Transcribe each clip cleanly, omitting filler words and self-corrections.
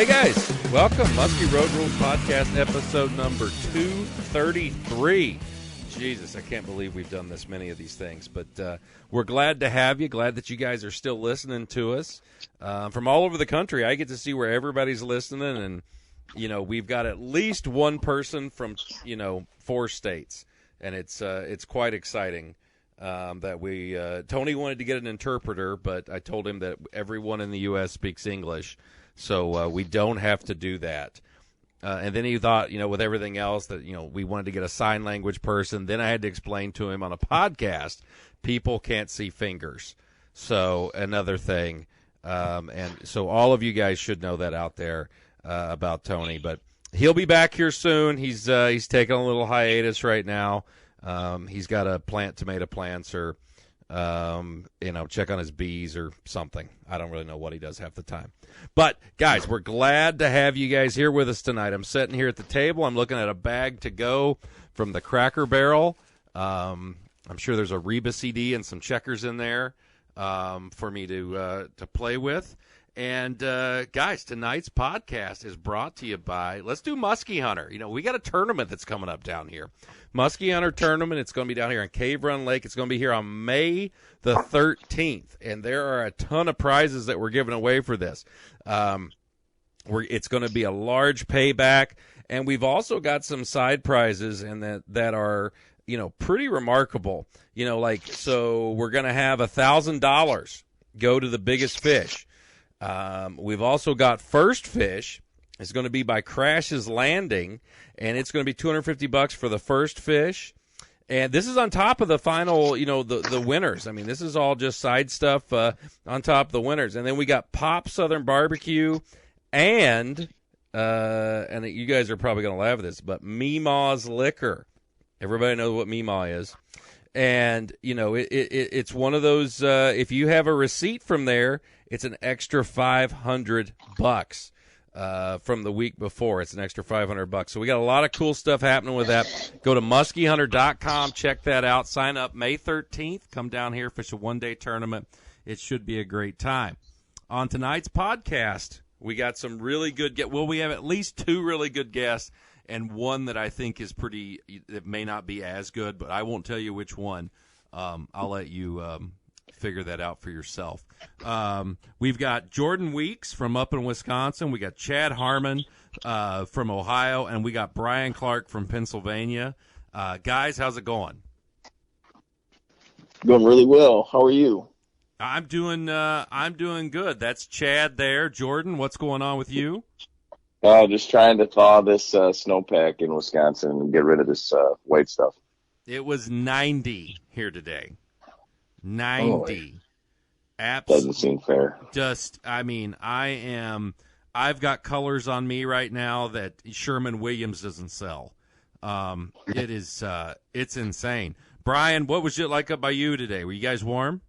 Hey guys, welcome. Muskie Road Rules Podcast, episode number 233. Jesus, I can't believe we've done this many of these things, but we're glad to have you. Glad that you guys are still listening to us from all over the country. I get to see where everybody's listening, and we've got at least one person from 4 states, and it's quite exciting. That we Tony wanted to get an interpreter, but I told him that everyone in the U.S. speaks English, so we don't have to do that. And then he thought, with everything else that, we wanted to get a sign language person. Then I had to explain to him on a podcast, people can't see fingers. So another thing. And so all of you guys should know that out there about Tony. But he'll be back here soon. He's taking a little hiatus right now. He's got to plant tomato plants or, check on his bees or something. I don't really know what he does half the time. But, guys, we're glad to have you guys here with us tonight. I'm sitting here at the table. I'm looking at a bag to go from the Cracker Barrel. I'm sure there's a Reba CD and some checkers in there for me to play with. And, guys, tonight's podcast is brought to you by, let's do Muskie Hunter. We got a tournament that's coming up down here. Muskie Hunter Tournament. It's going to be down here on Cave Run Lake. It's going to be here on May the 13th. And there are a ton of prizes that we're giving away for this. It's going to be a large payback. And we've also got some side prizes and that are, pretty remarkable. So we're going to have $1,000 go to the biggest fish. We've also got first fish. It's going to be by Crash's Landing, and it's going to be $250 for the first fish. And this is on top of the final, the winners. I mean, this is all just side stuff on top of the winners. And then we got Pop Southern Barbecue and you guys are probably going to laugh at this, but Meemaw's Liquor. Everybody knows what Meemaw is. And, it's one of those, if you have a receipt from there, it's an extra $500 from the week before. It's an extra $500. So we got a lot of cool stuff happening with that. Go to muskiehunter.com, check that out. Sign up May 13th. Come down here, fish a one-day tournament. It should be a great time. On tonight's podcast, we got some really good we have at least 2 really good guests, and one that I think is it may not be as good, but I won't tell you which one. I'll let you figure that out for yourself. We've got Jordan Weeks from up in Wisconsin. We got Chad Harmon from Ohio, and we got Brian Clark from Pennsylvania. Guys, how's it going? Going really well. How are you? I'm doing good. That's Chad there. Jordan, what's going on with you? Just trying to thaw this snowpack in Wisconsin and get rid of this white stuff. It was 90 here today. 90. Doesn't seem fair. I've got colors on me right now that Sherman-Williams doesn't sell. It's insane. Brian, what was it like up by you today? Were you guys warm?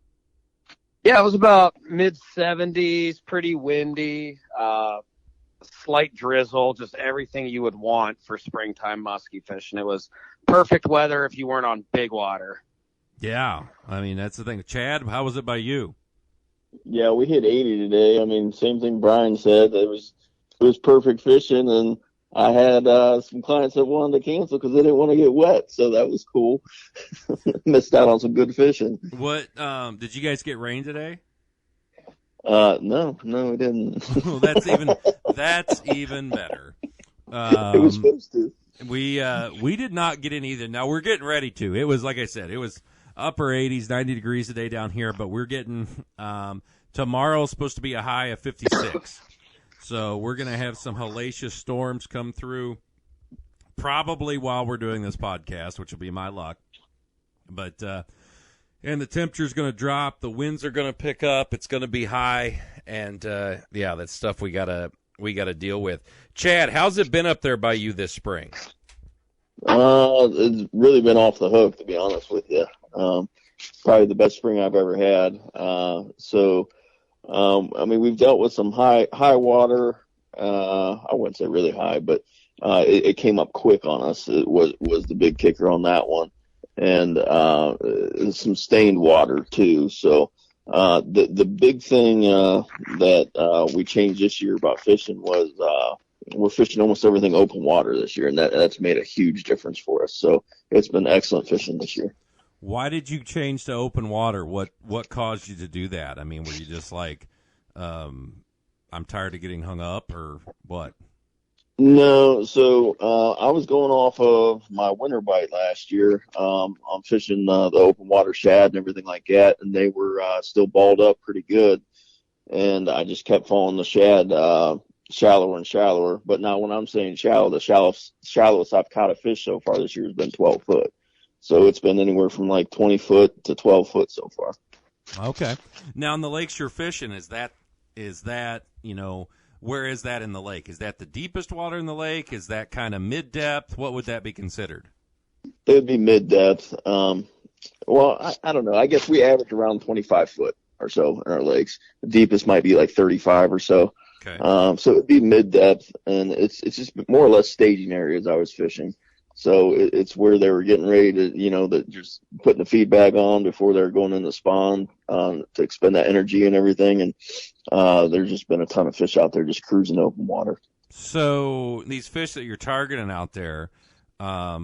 Yeah, it was about mid-70s, pretty windy, slight drizzle, just everything you would want for springtime muskie fishing. It was perfect weather if you weren't on big water. Yeah, that's the thing. Chad, how was it by you? Yeah, we hit 80 today. Same thing Brian said. It was perfect fishing, and I had some clients that wanted to cancel because they didn't want to get wet, so that was cool. Missed out on some good fishing. What did you guys get rain today? No, we didn't. Well, that's even better. It was supposed to. We did not get in either. Now we're getting ready to. It was, like I said, it was upper 80s, 90 degrees a day down here, but we're getting tomorrow's supposed to be a high of 56. So we're going to have some hellacious storms come through probably while we're doing this podcast, which will be my luck. But and the temperature's going to drop, the winds are going to pick up, it's going to be high, and that's stuff we got to deal with. Chad, how's it been up there by you this spring? It's really been off the hook, to be honest with you. Probably the best spring I've ever had. We've dealt with some high water. I wouldn't say really high, but it came up quick on us. It was the big kicker on that one, and some stained water too. So The big thing that we changed this year about fishing was we're fishing almost everything open water this year, and that's made a huge difference for us. So it's been excellent fishing this year. Why did you change to open water? What caused you to do that? I mean, were you just like, I'm tired of getting hung up, or what? No, so I was going off of my winter bite last year. I'm fishing the open water shad and everything like that, and they were still balled up pretty good. And I just kept following the shad shallower and shallower. But now when I'm saying shallow, the shallowest I've caught a fish so far this year has been 12 foot. So it's been anywhere from like 20 foot to 12 foot so far. Okay. Now, in the lakes you're fishing, is that where is that in the lake? Is that the deepest water in the lake? Is that kind of mid-depth? What would that be considered? It would be mid-depth. Well, I don't know. I guess we average around 25 foot or so in our lakes. The deepest might be like 35 or so. Okay. So it would be mid-depth, and it's just more or less staging areas I was fishing. So it's where they were getting ready to, just putting the feed bag on before they're going in the spawn to expend that energy and everything. And there's just been a ton of fish out there just cruising open water. So these fish that you're targeting out there, how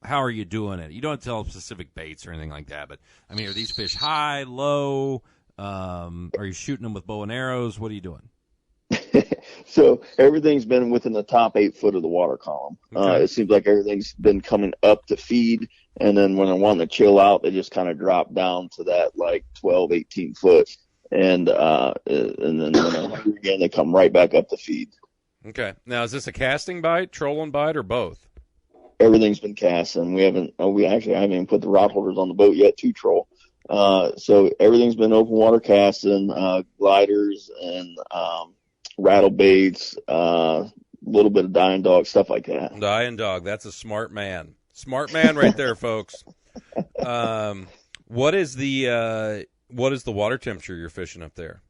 are you doing it? You don't tell specific baits or anything like that, but, I mean, are these fish high, low? Are you shooting them with bow and arrows? What are you doing? So everything's been within the top 8 foot of the water column. Okay. It seems like everything's been coming up to feed, and then when I want to chill out, they just kind of drop down to that like 12, 18 foot, and then when I'm hungry again, they come right back up to feed. Okay. Now, is this a casting bite, trolling bite, or both? Everything's been casting. We haven't even put the rod holders on the boat yet to troll. So everything's been open water casting, gliders and rattle baits, a little bit of dying dog, stuff like that. Dying dog. That's a smart man. Smart man right there, folks. What is the water temperature you're fishing up there?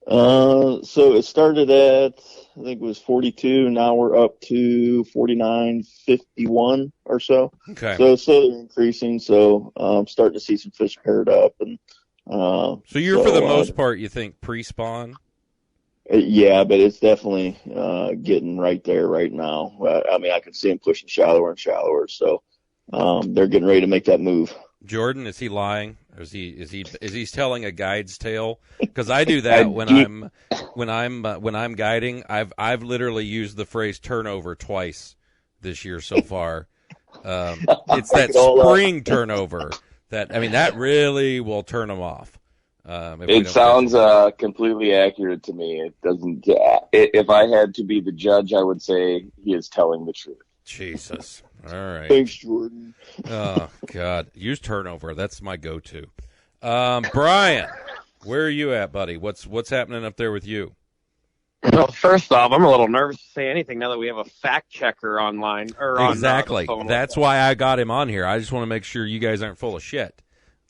So it started at, I think it was 42. Now we're up to 49, 51 or so. Okay. So it's slowly increasing. So I'm starting to see some fish paired up. And so you're, for the most part, you think pre-spawn? Yeah, but it's definitely getting right there right now. I mean, I can see them pushing shallower and shallower. So they're getting ready to make that move. Jordan, is he lying? Or is he telling a guide's tale? Because I do that when I'm guiding. I've literally used the phrase turnover twice this year so far. It's that spring turnover that really will turn them off. It sounds completely accurate to me. It doesn't. If I had to be the judge, I would say he is telling the truth. Jesus. All right. Thanks, Jordan. Oh, God. Use turnover. That's my go-to. Brian, where are you at, buddy? What's happening up there with you? Well, first off, I'm a little nervous to say anything now that we have a fact checker online. Exactly. That's why I got him on here. I just want to make sure you guys aren't full of shit.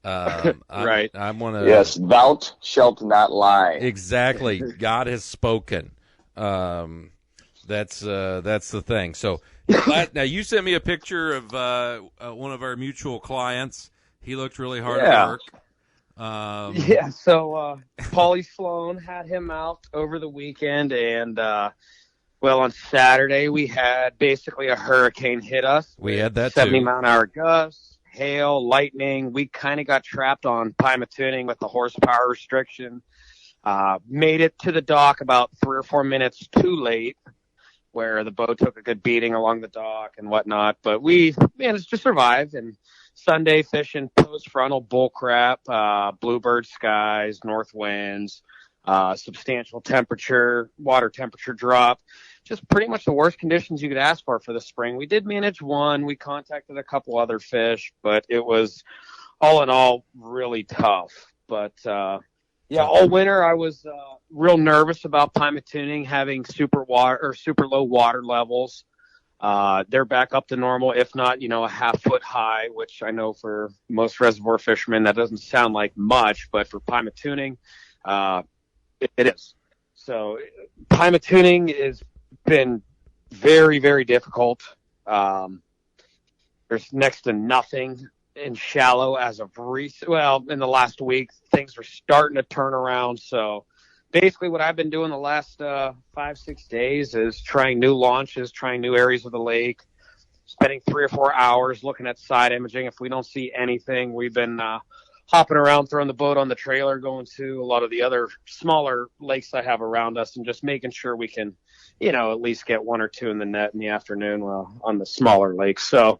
Right. I want to. Yes, thou shalt not lie. Exactly. God has spoken. That's the thing. So now you sent me a picture of one of our mutual clients. He looked really hard at work. So Paulie Sloan had him out over the weekend, and on Saturday we had basically a hurricane hit us. We had that 70-mile-an-hour gusts, hail, lightning. We kind of got trapped on Pymatuning with the horsepower restriction. Made it to the dock about 3 or 4 minutes too late, where the boat took a good beating along the dock and whatnot. But we managed to survive. And Sunday fishing post-frontal bull crap, bluebird skies, north winds, substantial water temperature drop. Just pretty much the worst conditions you could ask for the spring. We did manage one. We contacted a couple other fish, but it was all in all really tough. But all winter I was real nervous about Pymatuning having super low water levels. They're back up to normal, if not, a half-foot high, which I know for most reservoir fishermen that doesn't sound like much, but for Pymatuning, it is. So Pymatuning has been very, very difficult. There's next to nothing in shallow as of in the last week. Things are starting to turn around. So basically what I've been doing the last 5-6 days is trying new launches, trying new areas of the lake, spending 3 or 4 hours looking at side imaging. If we don't see anything, we've been hopping around, throwing the boat on the trailer, going to a lot of the other smaller lakes I have around us, and just making sure we can, at least get 1 or 2 in the net in the afternoon on the smaller lakes. So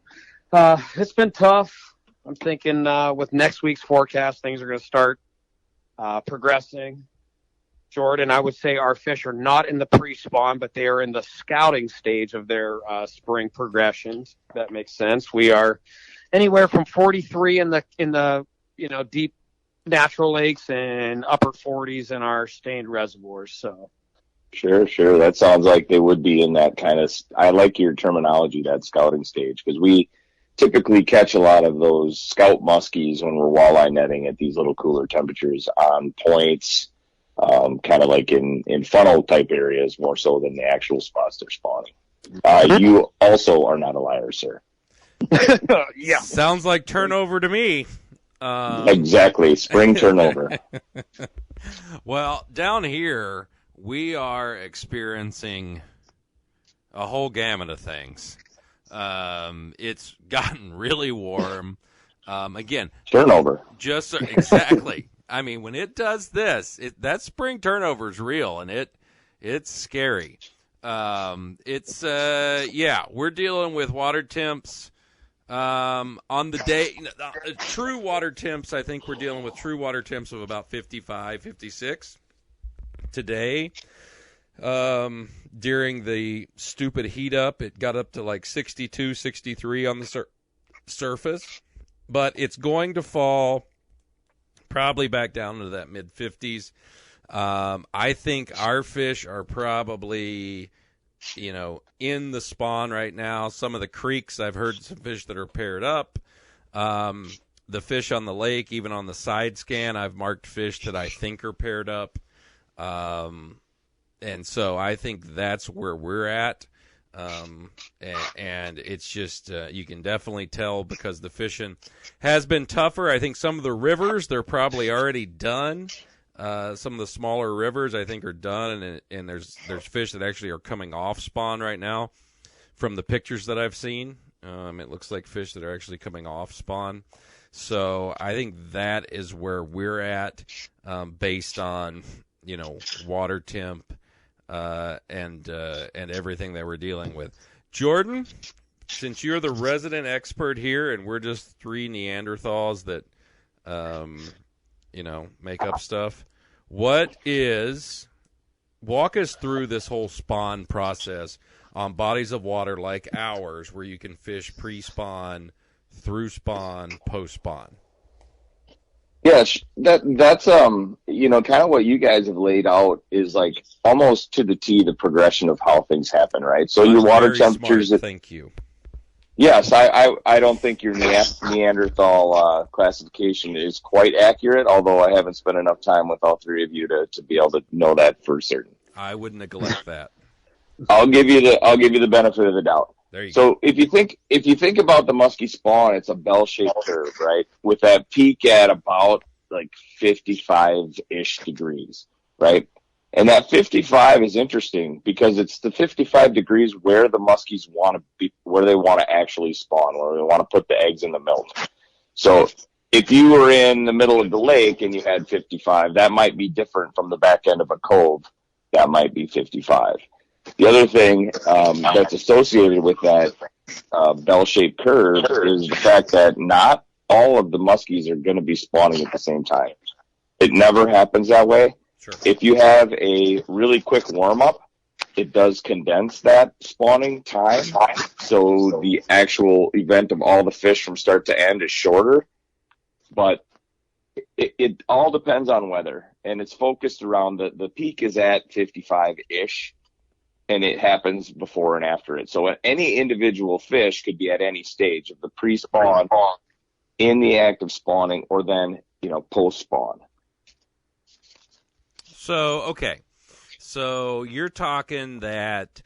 it's been tough. I'm thinking with next week's forecast, things are going to start progressing. Jordan, I would say our fish are not in the pre-spawn, but they are in the scouting stage of their spring progressions. If that makes sense. We are anywhere from 43 in the deep natural lakes and upper 40s in our stained reservoirs. So. Sure. That sounds like they would be in that kind of, I like your terminology, that scouting stage, because we typically catch a lot of those scout muskies when we're walleye netting at these little cooler temperatures on points, kind of like in funnel type areas more so than the actual spots they're spawning. You also are not a liar, sir. Yeah. Sounds like turnover to me. Exactly. Spring turnover. Well, down here, we are experiencing a whole gamut of things. It's gotten really warm. Again, turnover. Exactly. I mean, when it does this, that spring turnover is real, and it's scary. We're dealing with water temps. On the day, true water temps, I think we're dealing with true water temps of about 55, 56 today. During the stupid heat up, it got up to like 62, 63 on the surface, but it's going to fall probably back down to that mid 50s. I think our fish are probably, in the spawn right now. Some of the creeks, I've heard some fish that are paired up. The fish on the lake, even on the side scan, I've marked fish that I think are paired up. And so I think that's where we're at. And it's just, you can definitely tell because the fishing has been tougher. I think some of the rivers, they're probably already done. Some of the smaller rivers, I think, are done, and there's fish that actually are coming off spawn right now. From the pictures that I've seen, it looks like fish that are actually coming off spawn. So I think that is where we're at, based on water temp and everything that we're dealing with. Jordan, since you're the resident expert here, and we're just 3 Neanderthals that make up stuff. Walk us through this whole spawn process on bodies of water like ours, where you can fish pre-spawn, through spawn, post-spawn. Yes, that's kind of what you guys have laid out is like almost to the T the progression of how things happen, right? So your water temperatures. Thank you. Yes, I don't think your Neanderthal classification is quite accurate, although I haven't spent enough time with all 3 of you to be able to know that for certain. I would neglect that. I'll give you the benefit of the doubt. There you go. So if you think about the muskie spawn, it's a bell-shaped curve, right? With that peak at about like 55-ish degrees, right? And that 55 is interesting because it's the 55 degrees where the muskies want to be, where they want to actually spawn, where they want to put the eggs in the milk. So if you were in the middle of the lake and you had 55, that might be different from the back end of a cove. That might be 55. The other thing that's associated with that bell-shaped curve is the fact that not all of the muskies are going to be spawning at the same time. It never happens that way. Sure. If you have a really quick warm-up, it does condense that spawning time, so the actual event of all the fish from start to end is shorter. But it all depends on weather, and it's focused around the peak is at 55-ish, and it happens before and after it. So any individual fish could be at any stage of the pre-spawn, in the act of spawning, or then post-spawn. So, okay. So you're talking that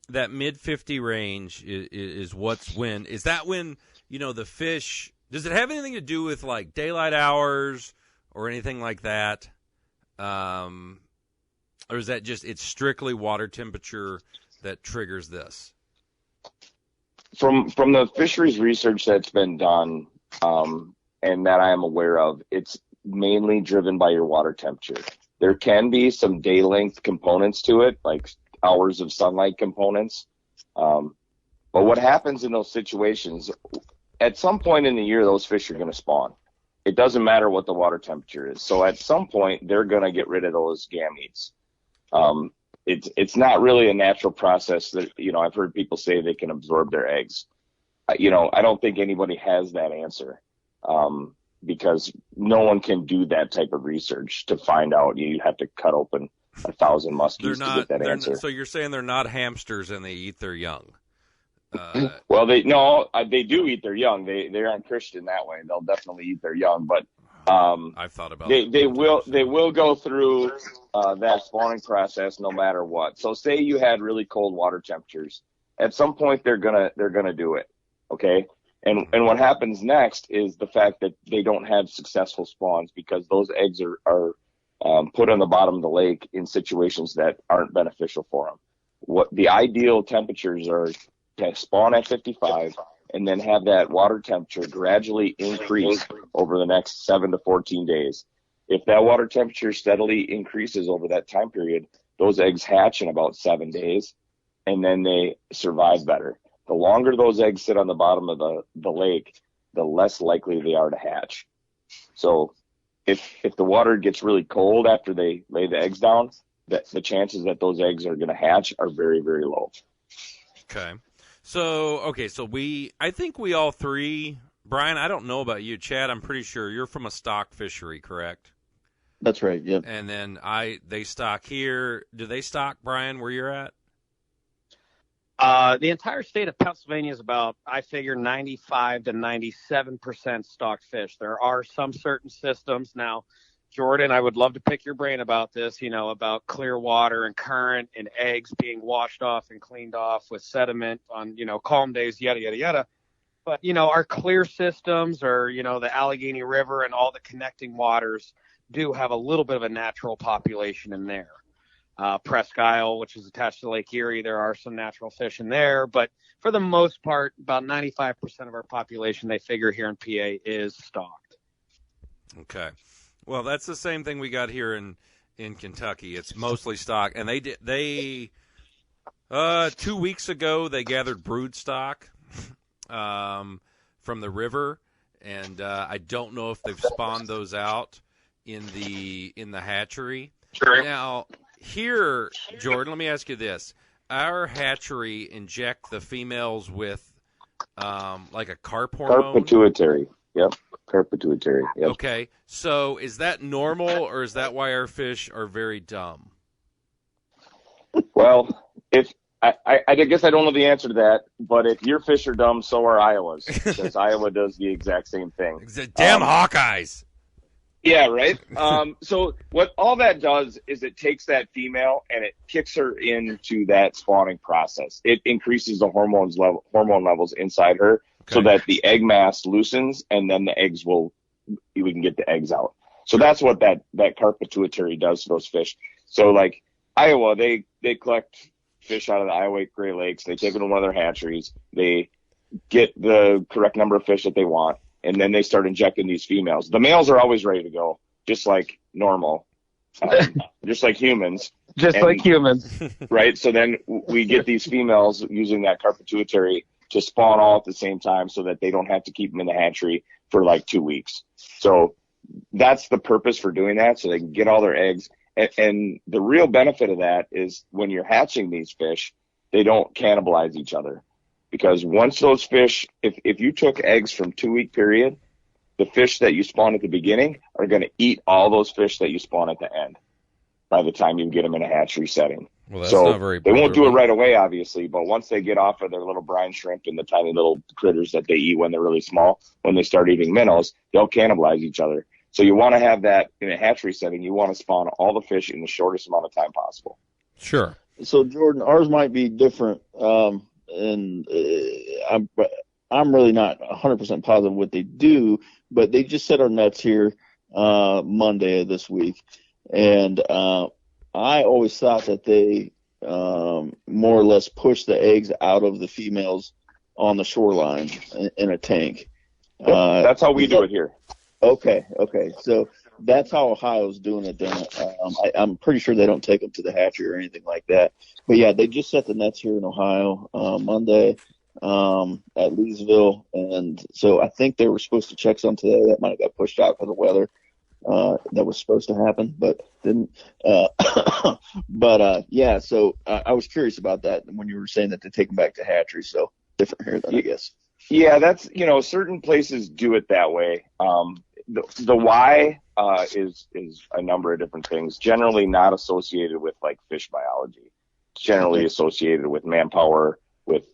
mid-50 range is what's when. Is that when, the fish Does it have anything to do with like daylight hours or anything like that? Or is that just it's strictly water temperature that triggers this? From the fisheries research that's been done, and that I am aware of, it's mainly driven by your water temperature. There can be some day length components to it, like hours of sunlight components. But what happens in those situations, at some point in the year, those fish are going to spawn. It doesn't matter what the water temperature is. So at some point, they're going to get rid of those gametes. It's not really a natural process that, I've heard people say they can absorb their eggs. I don't think anybody has that answer, because no one can do that type of research to find out. You have to cut open 1,000 muskies to get that answer. So you're saying they're not hamsters and they eat their young? Well, they do eat their young. They aren't Christian that way. They'll definitely eat their young, but I've thought about they will go through that spawning process no matter what. So say you had really cold water temperatures, at some point they're gonna do it. Okay. And what happens next is the fact that they don't have successful spawns because those eggs are put on the bottom of the lake in situations that aren't beneficial for them. What the ideal temperatures are to spawn at 55 and then have that water temperature gradually increase over the next 7 to 14 days. If that water temperature steadily increases over that time period, those eggs hatch in about 7 days, and then they survive better. The longer those eggs sit on the bottom of the lake, the less likely they are to hatch. So if the water gets really cold after they lay the eggs down, the chances that those eggs are going to hatch are very, very low. Okay. So I think we all three, Brian, I don't know about you, Chad, I'm pretty sure you're from a stock fishery, correct? That's right, yep. And then they stock here. Do they stock, Brian, where you're at? The entire state of Pennsylvania is about, I figure, 95 to 97% stocked fish. There are some certain systems. Now, Jordan, I would love to pick your brain about this, about clear water and current and eggs being washed off and cleaned off with sediment on, calm days, yada, yada, yada. But, our clear systems or, the Allegheny River and all the connecting waters do have a little bit of a natural population in there. Presque Isle, which is attached to Lake Erie, there are some natural fish in there. But for the most part, about 95% of our population, they figure here in PA, is stocked. Okay. Well, that's the same thing we got here in Kentucky. It's mostly stock. And they 2 weeks ago, they gathered brood stock from the river. And I don't know if they've spawned those out in the hatchery. Sure. Now, here, Jordan, let me ask you this. Our hatchery inject the females with like a carp hormone? Carp pituitary. Yep. Carp pituitary. Yep. Okay. So is that normal, or is that why our fish are very dumb? Well, I guess I don't know the answer to that, but if your fish are dumb, so are Iowa's, because Iowa does the exact same thing. Damn Hawkeyes. Yeah, right. So what all that does is it takes that female and it kicks her into that spawning process. It increases the hormone levels inside her, so that the egg mass loosens, and then the eggs we can get the eggs out. So that's what that carp pituitary does to those fish. So like Iowa, they collect fish out of the Iowa Great Lakes. They take them to one of their hatcheries. They get the correct number of fish that they want, and then they start injecting these females. The males are always ready to go, just like normal, just like humans. Like humans. Right? So then we get these females using that carp pituitary to spawn all at the same time so that they don't have to keep them in the hatchery for like 2 weeks. So that's the purpose for doing that, so they can get all their eggs. And the real benefit of that is when you're hatching these fish, they don't cannibalize each other. Because once those fish, if you took eggs from 2 week period, the fish that you spawn at the beginning are going to eat all those fish that you spawn at the end by the time you get them in a hatchery setting. Well, that's so not very they won't do it right away, obviously, but once they get off of their little brine shrimp and the tiny little critters that they eat when they're really small, when they start eating minnows, they'll cannibalize each other. So you want to have that in a hatchery setting. You want to spawn all the fish in the shortest amount of time possible. Sure. So, Jordan, ours might be different. And I'm really not 100% positive what they do, but they just set our nets here Monday of this week, and I always thought that they more or less push the eggs out of the females on the shoreline in a tank. That's how we do it here. Okay. So that's how Ohio's doing it then. I'm pretty sure they don't take them to the hatchery or anything like that. But yeah, they just set the nets here in Ohio Monday at Leesville, and so I think they were supposed to check some today. That might have got pushed out because of weather. That was supposed to happen, but didn't. Yeah. So I was curious about that when you were saying that they take them back to hatchery. So different here then, I guess. Yeah, that's, certain places do it that way. The why is a number of different things. Generally not associated with like fish biology. It's generally associated with manpower, with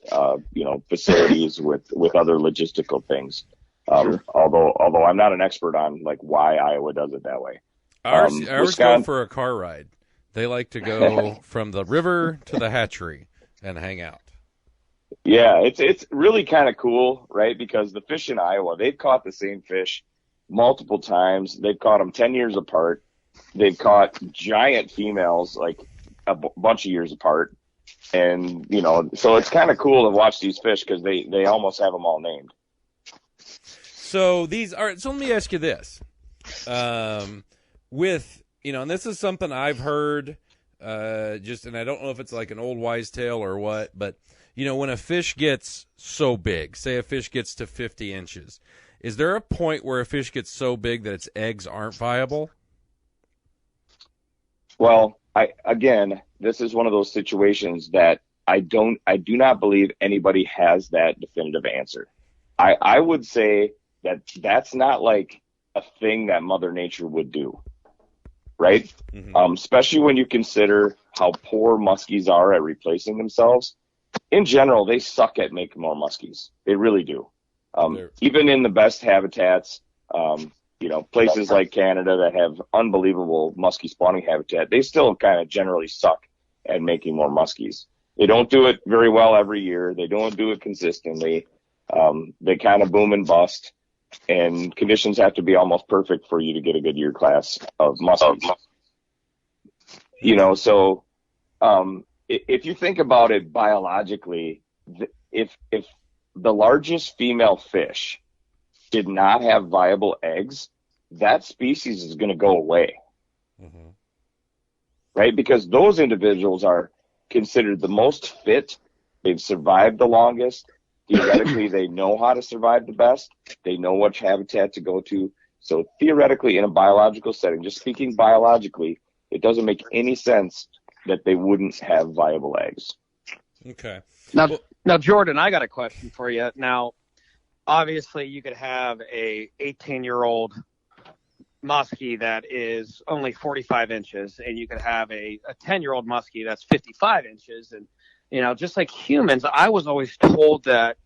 facilities, with other logistical things. Sure. Although I'm not an expert on like why Iowa does it that way. Ours go for a car ride. They like to go from the river to the hatchery and hang out. Yeah, it's really kind of cool, right? Because the fish in Iowa, they've caught the same fish multiple times. They've caught them 10 years apart. They've caught giant females like a bunch of years apart. And, so it's kind of cool to watch these fish because they almost have them all named. So so let me ask you this. With, and this is something I've heard, and I don't know if it's like an old wives' tale or what, but, when a fish gets so big, say a fish gets to 50 inches, is there a point where a fish gets so big that its eggs aren't viable? Well, this is one of those situations that I do not believe anybody has that definitive answer. I would say that's not like a thing that Mother Nature would do, right? Mm-hmm. Especially when you consider how poor muskies are at replacing themselves. In general, they suck at making more muskies. They really do. Even in the best habitats, places like Canada that have unbelievable muskie spawning habitat, they still kind of generally suck at making more muskies. They don't do it very well every year. They don't do it consistently. They kind of boom and bust, and conditions have to be almost perfect for you to get a good year class of muskies. So if you think about it biologically, if the largest female fish did not have viable eggs, that species is going to go away. Mm-hmm. Right? Because those individuals are considered the most fit. They've survived the longest. Theoretically, they know how to survive the best. They know which habitat to go to. So theoretically, in a biological setting, just speaking biologically, it doesn't make any sense that they wouldn't have viable eggs. Okay. Now, Jordan, I got a question for you. Now, obviously, you could have a 18-year-old muskie that is only 45 inches, and you could have a 10-year-old muskie that's 55 inches. And, just like humans, I was always told that,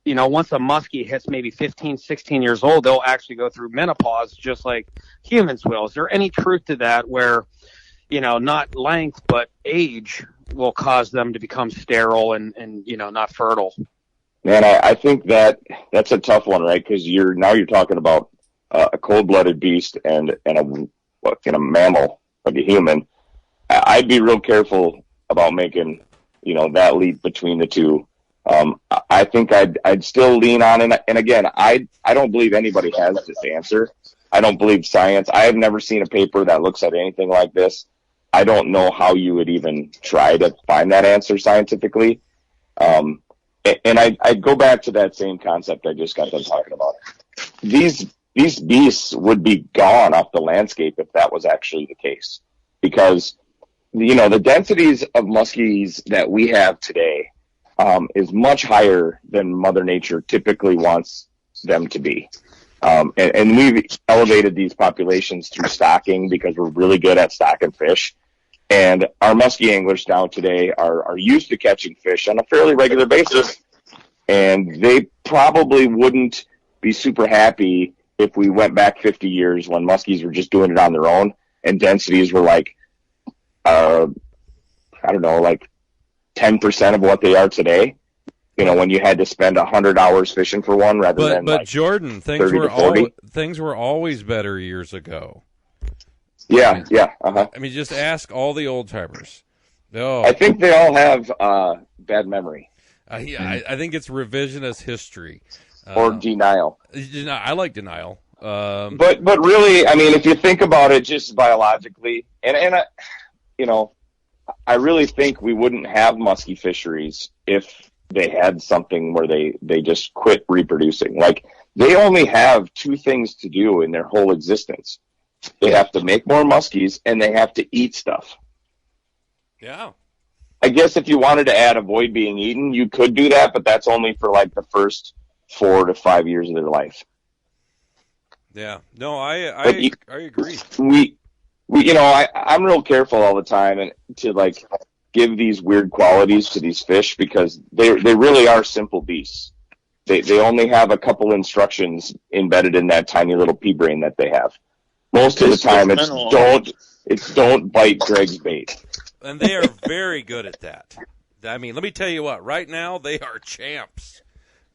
once a muskie hits maybe 15, 16 years old, they'll actually go through menopause just like humans will. Is there any truth to that where, not length, but age will cause them to become sterile and not fertile? Man, I think that's a tough one, right? Because you're talking about a cold-blooded beast and a mammal like a human. I'd be real careful about making that leap between the two. I think I'd still lean on it. And again, I don't believe anybody has this answer. I don't believe science. I have never seen a paper that looks at anything like this. I don't know how you would even try to find that answer scientifically. And I'd go back to that same concept I just got done talking about. These beasts would be gone off the landscape if that was actually the case, because the densities of muskies that we have today is much higher than Mother Nature typically wants them to be. And we've elevated these populations through stocking because we're really good at stocking fish. And our muskie anglers now today are used to catching fish on a fairly regular basis. And they probably wouldn't be super happy if we went back 50 years when muskies were just doing it on their own and densities were like, like 10% of what they are today. You know, when you had to spend 100 hours fishing for one rather than but like Jordan, 30 to 40. Things were always better years ago. Yeah, yeah. Uh-huh. I mean, just ask all the old timers. Oh, I think they all have bad memory yeah, I think it's revisionist history. or denial. I like denial. But really, I mean, if you think about it just biologically, and I, you know, I really think we wouldn't have musky fisheries if they had something where they just quit reproducing. Like, they only have two things to do in their whole existence. They have to make more muskies, and they have to eat stuff. Yeah. I guess if you wanted to add avoid being eaten, you could do that, but that's only for like the first 4 to 5 years of their life. Yeah. No, I agree. We you know, I'm real careful all the time and to like give these weird qualities to these fish because they really are simple beasts. They only have a couple instructions embedded in that tiny little pea brain that they have. Most of the time it's don't bite Greg's bait. And they are very good at that. I mean, let me tell you what. Right now, they are champs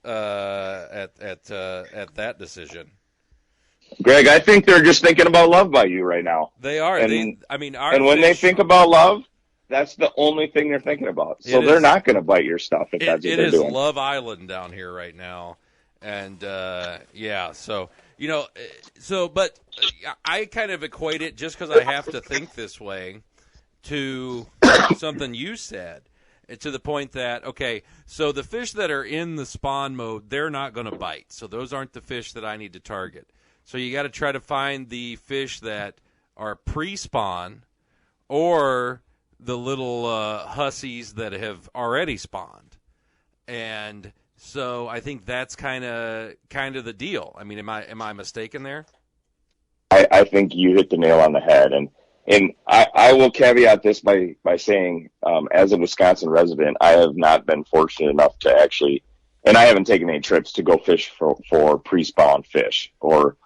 at that decision. Greg, I think they're just thinking about love by you right now. They are. And, And when they think about love, that's the only thing they're thinking about. So they're not going to bite your stuff if that's what they're doing. It is Love Island down here right now. And, yeah, so, you know, but I kind of equate it just because I have to think this way to something you said, to the point that, okay, so the fish that are in the spawn mode, they're not going to bite. So those aren't the fish that I need to target. So you got to try to find the fish that are pre-spawn or the little hussies that have already spawned. And so I think that's kind of the deal. I mean, am I mistaken there? I think you hit the nail on the head. And I will caveat this by saying, as a Wisconsin resident, I have not been fortunate enough to actually, and I haven't taken any trips to go fish for pre-spawn fish. Or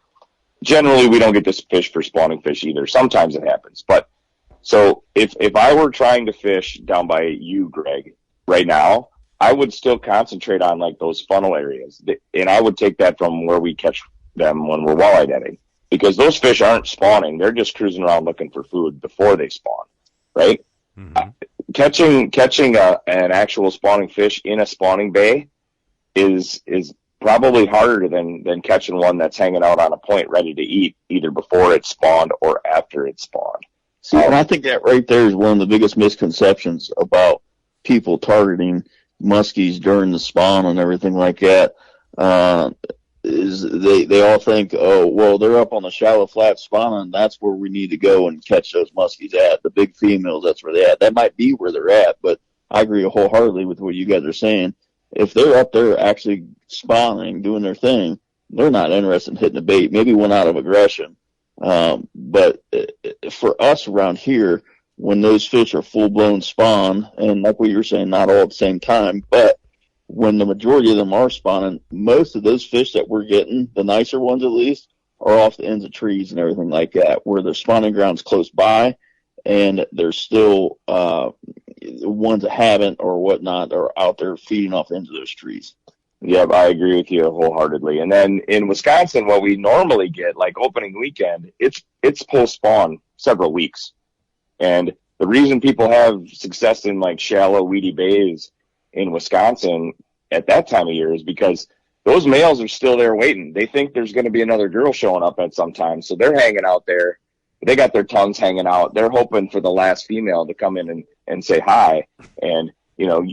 generally, we don't get to fish for spawning fish either. Sometimes it happens. But so if I were trying to fish down by you, Greg, right now, I would still concentrate on like those funnel areas. And I would take that from where we catch them when we're walleye netting. Because those fish aren't spawning. They're just cruising around looking for food before they spawn, right? Mm-hmm. Catching an actual spawning fish in a spawning bay is probably harder than catching one that's hanging out on a point ready to eat either before it's spawned or after it's spawned. See, and I think that right there is one of the biggest misconceptions about people targeting muskies during the spawn and everything like that. Is they all think, oh, well, they're up on the shallow flat spawning. That's where we need to go and catch those muskies at. The big females, that's where they're at. That might be where they're at, but I agree wholeheartedly with what you guys are saying. If they're up there actually spawning, doing their thing, they're not interested in hitting the bait. Maybe one out of aggression. But for us around here, when those fish are full-blown spawn, and like what you were saying, not all at the same time, but when the majority of them are spawning, most of those fish that we're getting, the nicer ones at least, are off the ends of trees and everything like that, where their spawning ground's close by, and there's still ones that haven't or whatnot are out there feeding off the ends of those trees. Yeah, I agree with you wholeheartedly. And then in Wisconsin, what we normally get, like opening weekend, it's post-spawn several weeks. And the reason people have success in like shallow, weedy bays in Wisconsin at that time of year is because those males are still there waiting. They think there's going to be another girl showing up at some time. So they're hanging out there. They got their tongues hanging out. They're hoping for the last female to come in and say hi. And, you know,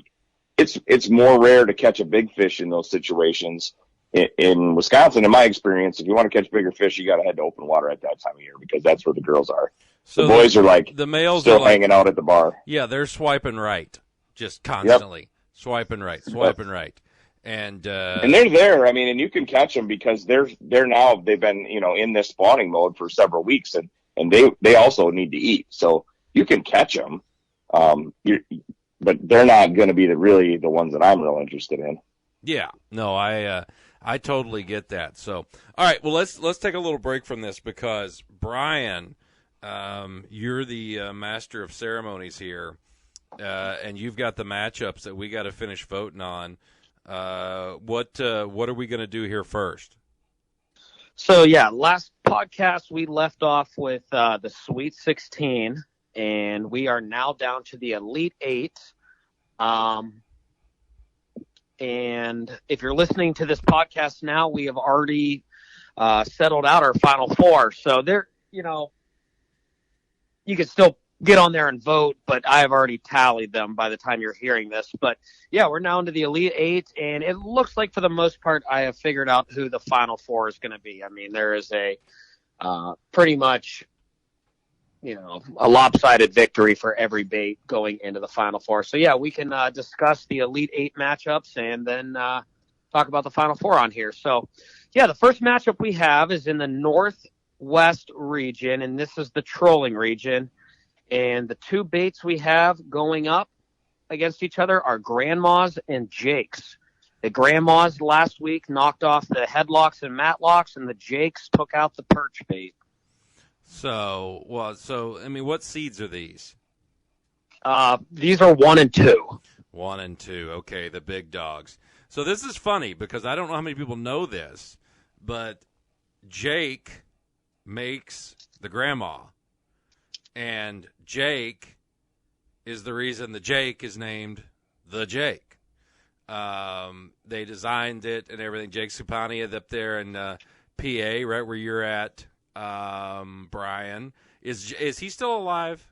it's more rare to catch a big fish in those situations. In Wisconsin, in my experience, if you want to catch bigger fish, you got to head to open water at that time of year because that's where the girls are. So the boys are like the males still are like, hanging out at the bar. Yeah, they're swiping right, just constantly. Yep. Swiping right. And they're there. I mean, and you can catch them because they've been, you know, in this spawning mode for several weeks and they also need to eat. So you can catch them. But they're not going to be really the ones that I'm real interested in. Yeah. No, I totally get that. So, all right, well, let's take a little break from this because Brian, you're the master of ceremonies here. And you've got the matchups that we got to finish voting on. What are we going to do here first? So, yeah, last podcast we left off with the Sweet 16, and we are now down to the Elite 8. And if you're listening to this podcast now, we have already settled out our Final Four. So, you can still get on there and vote, but I have already tallied them by the time you're hearing this. But yeah, we're now into the Elite 8, and it looks like for the most part I have figured out who the Final Four is going to be. I mean, there is a pretty much, a lopsided victory for every bait going into the Final Four. So yeah, we can discuss the Elite 8 matchups and then talk about the Final Four on here. So yeah, the first matchup we have is in the Northwest region, and this is the trolling region. And the two baits we have going up against each other are Grandmas and Jakes. The Grandmas last week knocked off the headlocks and matlocks, and the Jakes took out the perch bait. So what seeds are these? These are 1 and 2. 1 and 2. Okay, the big dogs. So this is funny because I don't know how many people know this, but Jake makes the grandma. And Jake is the reason the Jake is named the Jake. They designed it and everything. Jake Supani up there in PA, right where you're at, Brian. Is he still alive?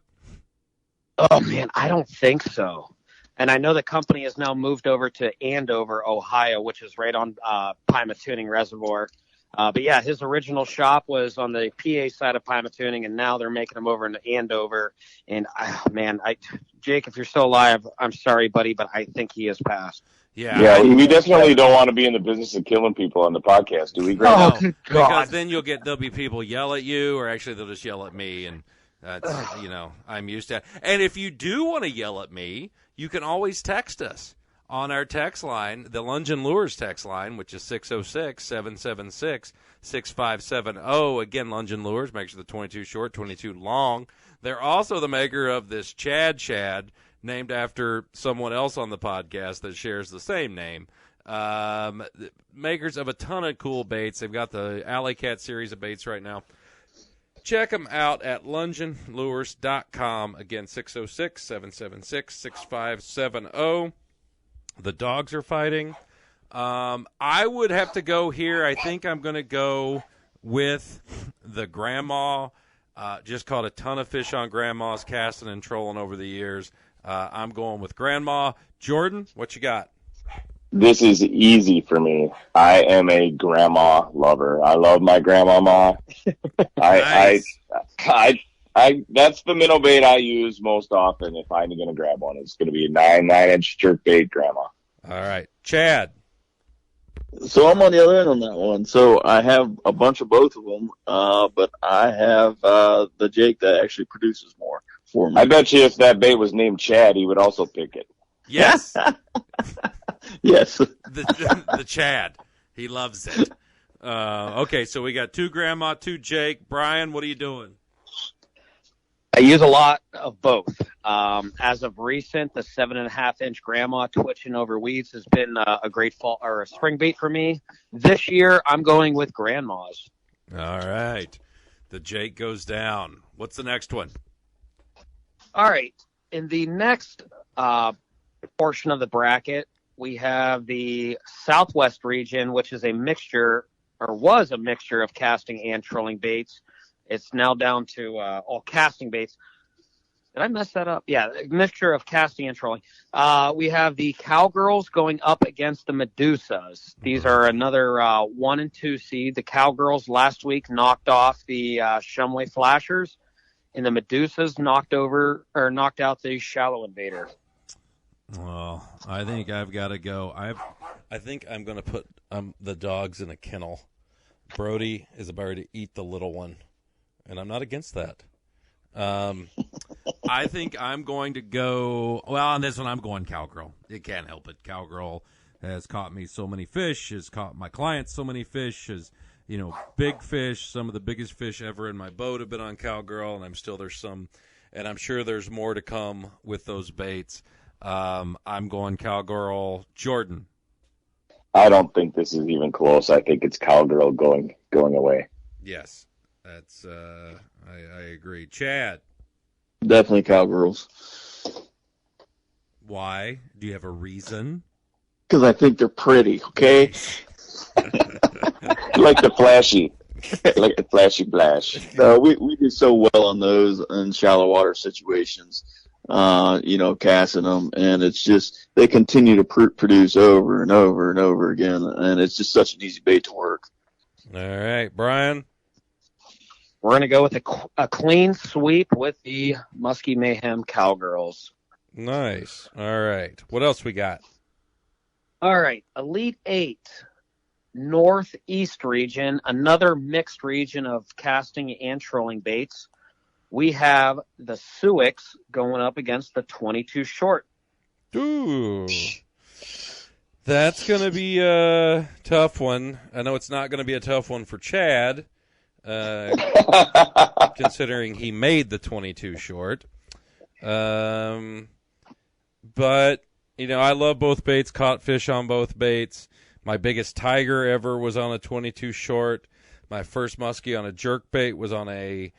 Oh, man, I don't think so. And I know the company has now moved over to Andover, Ohio, which is right on Pymatuning Reservoir. But yeah, his original shop was on the PA side of Pymatuning, and now they're making them over into Andover. And Jake, if you're still alive, I'm sorry, buddy, but I think he has passed. Yeah, we definitely don't want to be in the business of killing people on the podcast, do we, Greg? Oh, good God. Because then there'll be people yell at you, or actually they'll just yell at me, and that's, I'm used to it. And if you do want to yell at me, you can always text us on our text line, the Lunge and Lures text line, which is 606-776-6570. Again, Lunge and Lures makes the 22 short, 22 long. They're also the maker of this Chad, named after someone else on the podcast that shares the same name. Makers of a ton of cool baits. They've got the Alley Cat series of baits right now. Check them out at lungeandlures.com. Again, 606-776-6570. The dogs are fighting. I would have to go here. I think I'm going to go with the grandma. Just caught a ton of fish on grandmas, casting and trolling over the years. I'm going with grandma. Jordan, what you got? This is easy for me. I am a grandma lover. I love my grandmama. Nice. I that's the minnow bait I use most often if I'm going to grab one. It's going to be a 9-inch jerk bait grandma. All right. Chad. So I'm on the other end on that one. So I have a bunch of both of them, but I have the Jake that actually produces more for me. I bet you if that bait was named Chad, he would also pick it. Yes. Yes. The Chad. He loves it. Okay, so we got 2 grandma, 2 Jake. Brian, what are you doing? I use a lot of both. As of recent, the 7.5-inch grandma twitching over weeds has been a great fall or a spring bait for me. This year, I'm going with grandmas. All right. The Jake goes down. What's the next one? All right. In the next portion of the bracket, we have the Southwest region, which is a mixture, or was a mixture of casting and trolling baits. It's now down to all casting baits. Did I mess that up? Yeah, a mixture of casting and trolling. We have the Cowgirls going up against the Medusas. These are another 1 and 2 seed. The Cowgirls last week knocked off the Shumway Flashers, and the Medusas knocked out the Shallow Invader. Well, I think I've got to go. I think I'm going to put the dogs in a kennel. Brody is about to eat the little one, and I'm not against that. I think I'm going to go. Well, on this one, I'm going Cowgirl. You can't help it. Cowgirl has caught me so many fish, has caught my clients so many fish, has, big fish. Some of the biggest fish ever in my boat have been on Cowgirl, and there's some, and I'm sure there's more to come with those baits. I'm going Cowgirl. Jordan. I don't think this is even close. I think it's Cowgirl going away. Yes, that's I agree. Chad, Definitely Cowgirls. why? Do you have a reason? Because I think they're pretty, okay? Like the flashy. Like the flashy flash. No, we do so well on those in shallow water situations, casting them, and it's just they continue to produce over and over and over again, and it's just such an easy bait to work. All right, Brian. We're going to go with a clean sweep with the Muskie Mayhem Cowgirls. Nice. All right. What else we got? All right, Elite 8, Northeast region, another mixed region of casting and trolling baits. We have the Suix going up against the 22 short. Ooh. That's going to be a tough one. I know it's not going to be a tough one for Chad, considering he made the 22 short. But, I love both baits, caught fish on both baits. My biggest tiger ever was on a 22 short. My first muskie on a jerk bait was on a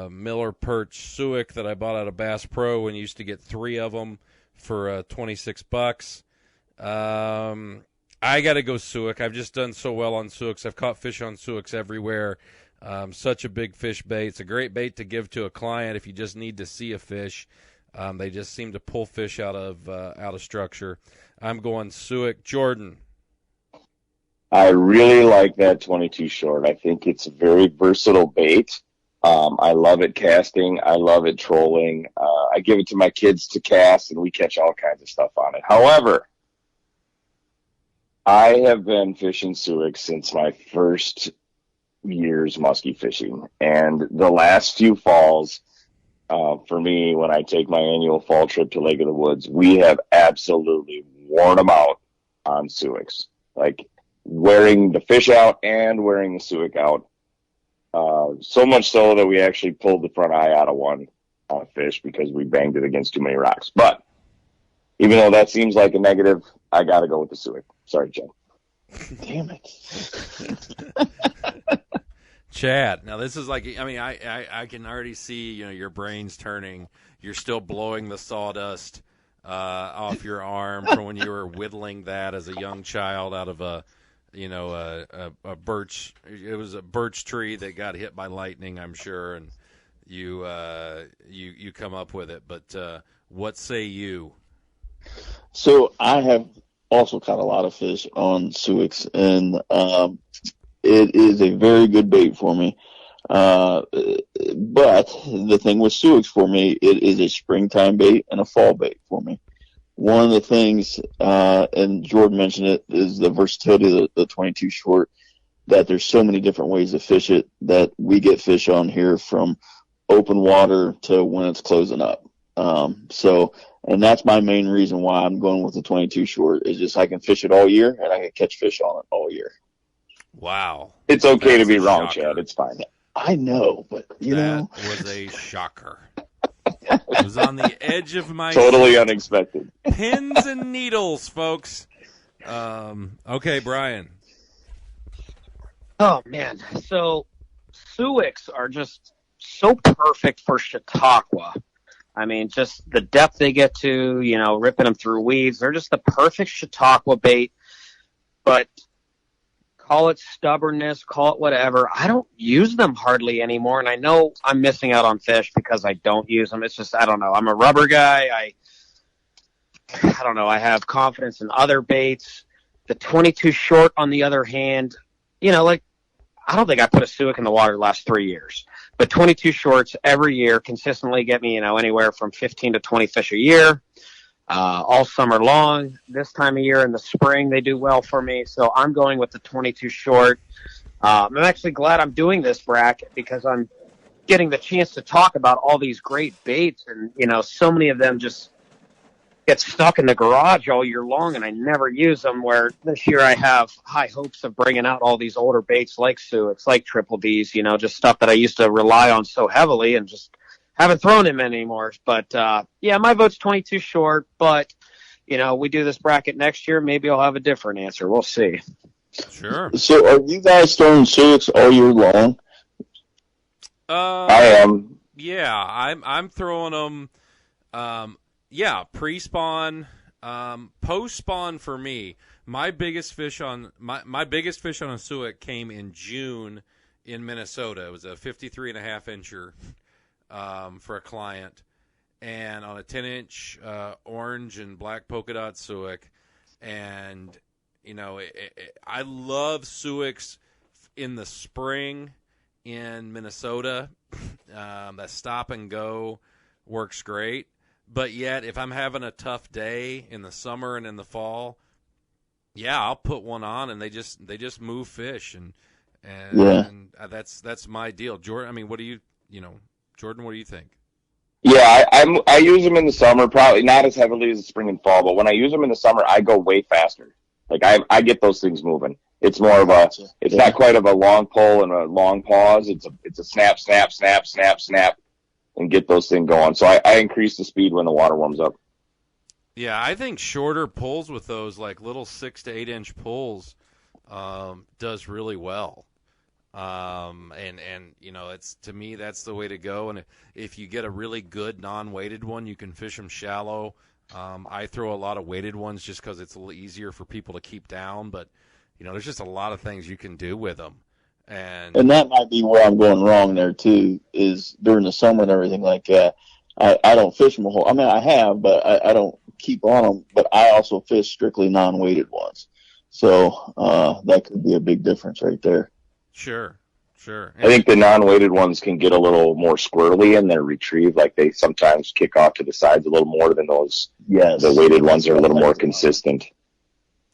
Miller Perch Suic that I bought out of Bass Pro and used to get 3 of them for $26. I got to go Suic. I've just done so well on Suics. I've caught fish on Suics everywhere. Such a big fish bait. It's a great bait to give to a client if you just need to see a fish. They just seem to pull fish out of structure. I'm going Suic. Jordan. I really like that 22 short. I think it's a very versatile bait. I love it casting. I love it trolling. I give it to my kids to cast, and we catch all kinds of stuff on it. However, I have been fishing Suic since my first years muskie fishing, and the last few falls, for me, when I take my annual fall trip to Lake of the Woods, we have absolutely worn them out on Suics. Like, wearing the fish out and wearing the Suic out. So much so that we actually pulled the front eye out of one on a fish because we banged it against too many rocks. But even though that seems like a negative, I got to go with the Suic. Sorry, Jen. Damn it. Chad, now this is like, I can already see, your brain's turning. You're still blowing the sawdust off your arm from when you were whittling that as a young child out of a birch. It was a birch tree that got hit by lightning, I'm sure, and you come up with it. But what say you? So I have also caught a lot of fish on Suics, and it is a very good bait for me. But the thing with Suics for me, it is a springtime bait and a fall bait for me. One of the things, and Jordan mentioned it, is the versatility of the 22 short, that there's so many different ways to fish it that we get fish on here from open water to when it's closing up. And that's my main reason why I'm going with the 22 short, is just I can fish it all year and I can catch fish on it all year. Wow. It's okay to be wrong, Chad. It's fine. I know, but that was a shocker. It was on the edge of my totally unexpected. Pins and needles, folks. Okay, Brian. Oh, man. So Suics are just so perfect for Chautauqua. I mean, just the depth they get to, ripping them through weeds. They're just the perfect Chautauqua bait. But call it stubbornness, call it whatever. I don't use them hardly anymore, and I know I'm missing out on fish because I don't use them. It's just, I don't know. I'm a rubber guy. I don't know. I have confidence in other baits. The 22 short, on the other hand, I don't think I put a Suic in the water the last 3 years. But 22 shorts every year consistently get me, anywhere from 15 to 20 fish a year. All summer long. This time of year in the spring, they do well for me. So I'm going with the 22 short. I'm actually glad I'm doing this bracket because I'm getting the chance to talk about all these great baits. And, so many of them just get stuck in the garage all year long, and I never use them, where this year I have high hopes of bringing out all these older baits like Suics, like Triple D's, just stuff that I used to rely on so heavily and just haven't thrown him anymore. But, my vote's 22 short, but we do this bracket next year, maybe I'll have a different answer. We'll see. Sure. So are you guys throwing suics all year long? I am. Yeah, I'm throwing them. Pre-spawn, post-spawn for me. My biggest fish on my biggest fish on a suic came in June in Minnesota. It was a 53.5 incher for a client, and on a 10-inch orange and black polka dot suic. And I love suics in the spring in Minnesota. That stop and go works great. But yet, if I'm having a tough day in the summer and in the fall, yeah, I'll put one on, and they just move fish, and that's my deal. Jordan, I mean, Jordan, what do you think? Yeah, I use them in the summer, probably not as heavily as the spring and fall, but when I use them in the summer, I go way faster. Like I get those things moving. It's more of it's not quite of a long pull and a long pause. It's a snap, snap, snap, snap, snap, and get those things going. So I increase the speed when the water warms up. Yeah, I think shorter pulls with those, like little 6 to 8 inch pulls, does really well. It's, to me, that's the way to go. And if you get a really good non-weighted one, you can fish them shallow. I throw a lot of weighted ones just because it's a little easier for people to keep down. But there's just a lot of things you can do with them. And that might be where I'm going wrong there too, is during the summer and everything like that. I don't fish them a whole. I mean, I have, but I don't keep on them. But I also fish strictly non-weighted ones, so that could be a big difference right there. Sure. I think the non-weighted ones can get a little more squirrely in their retrieve. Like they sometimes kick off to the sides a little more than those. Yes, the weighted ones are a little more consistent.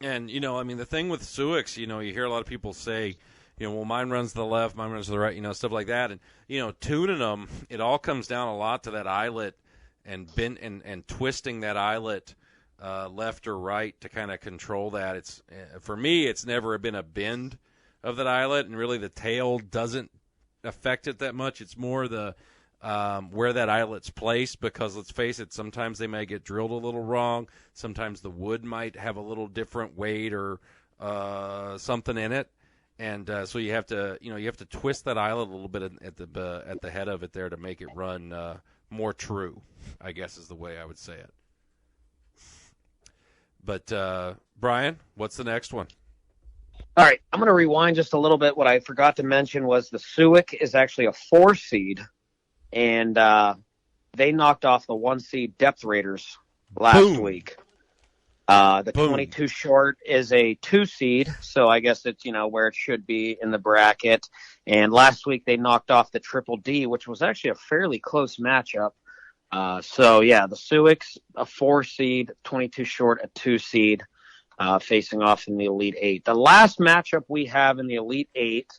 And the thing with suics, you hear a lot of people say, well, mine runs to the left, mine runs to the right, stuff like that. And, tuning them, it all comes down a lot to that eyelet and twisting that eyelet left or right to kind of control that. It's for me, it's never been a bend of that eyelet, and really the tail doesn't affect it that much. It's more the where that eyelet's placed, because let's face it, sometimes they may get drilled a little wrong. Sometimes the wood might have a little different weight or something in it. And so you have to twist that eyelet a little bit at the head of it there to make it run more true, I guess is the way I would say it. But Brian, what's the next one? All right, I'm going to rewind just a little bit. What I forgot to mention was the Suic is actually a 4-seed, and they knocked off the 1-seed Depth Raiders last week. The 22 short is a 2-seed, so I guess it's, where it should be in the bracket. And last week they knocked off the Triple D, which was actually a fairly close matchup. The Suic's a 4-seed, 22 short, a 2-seed, facing off in the Elite 8. The last matchup we have in the Elite 8,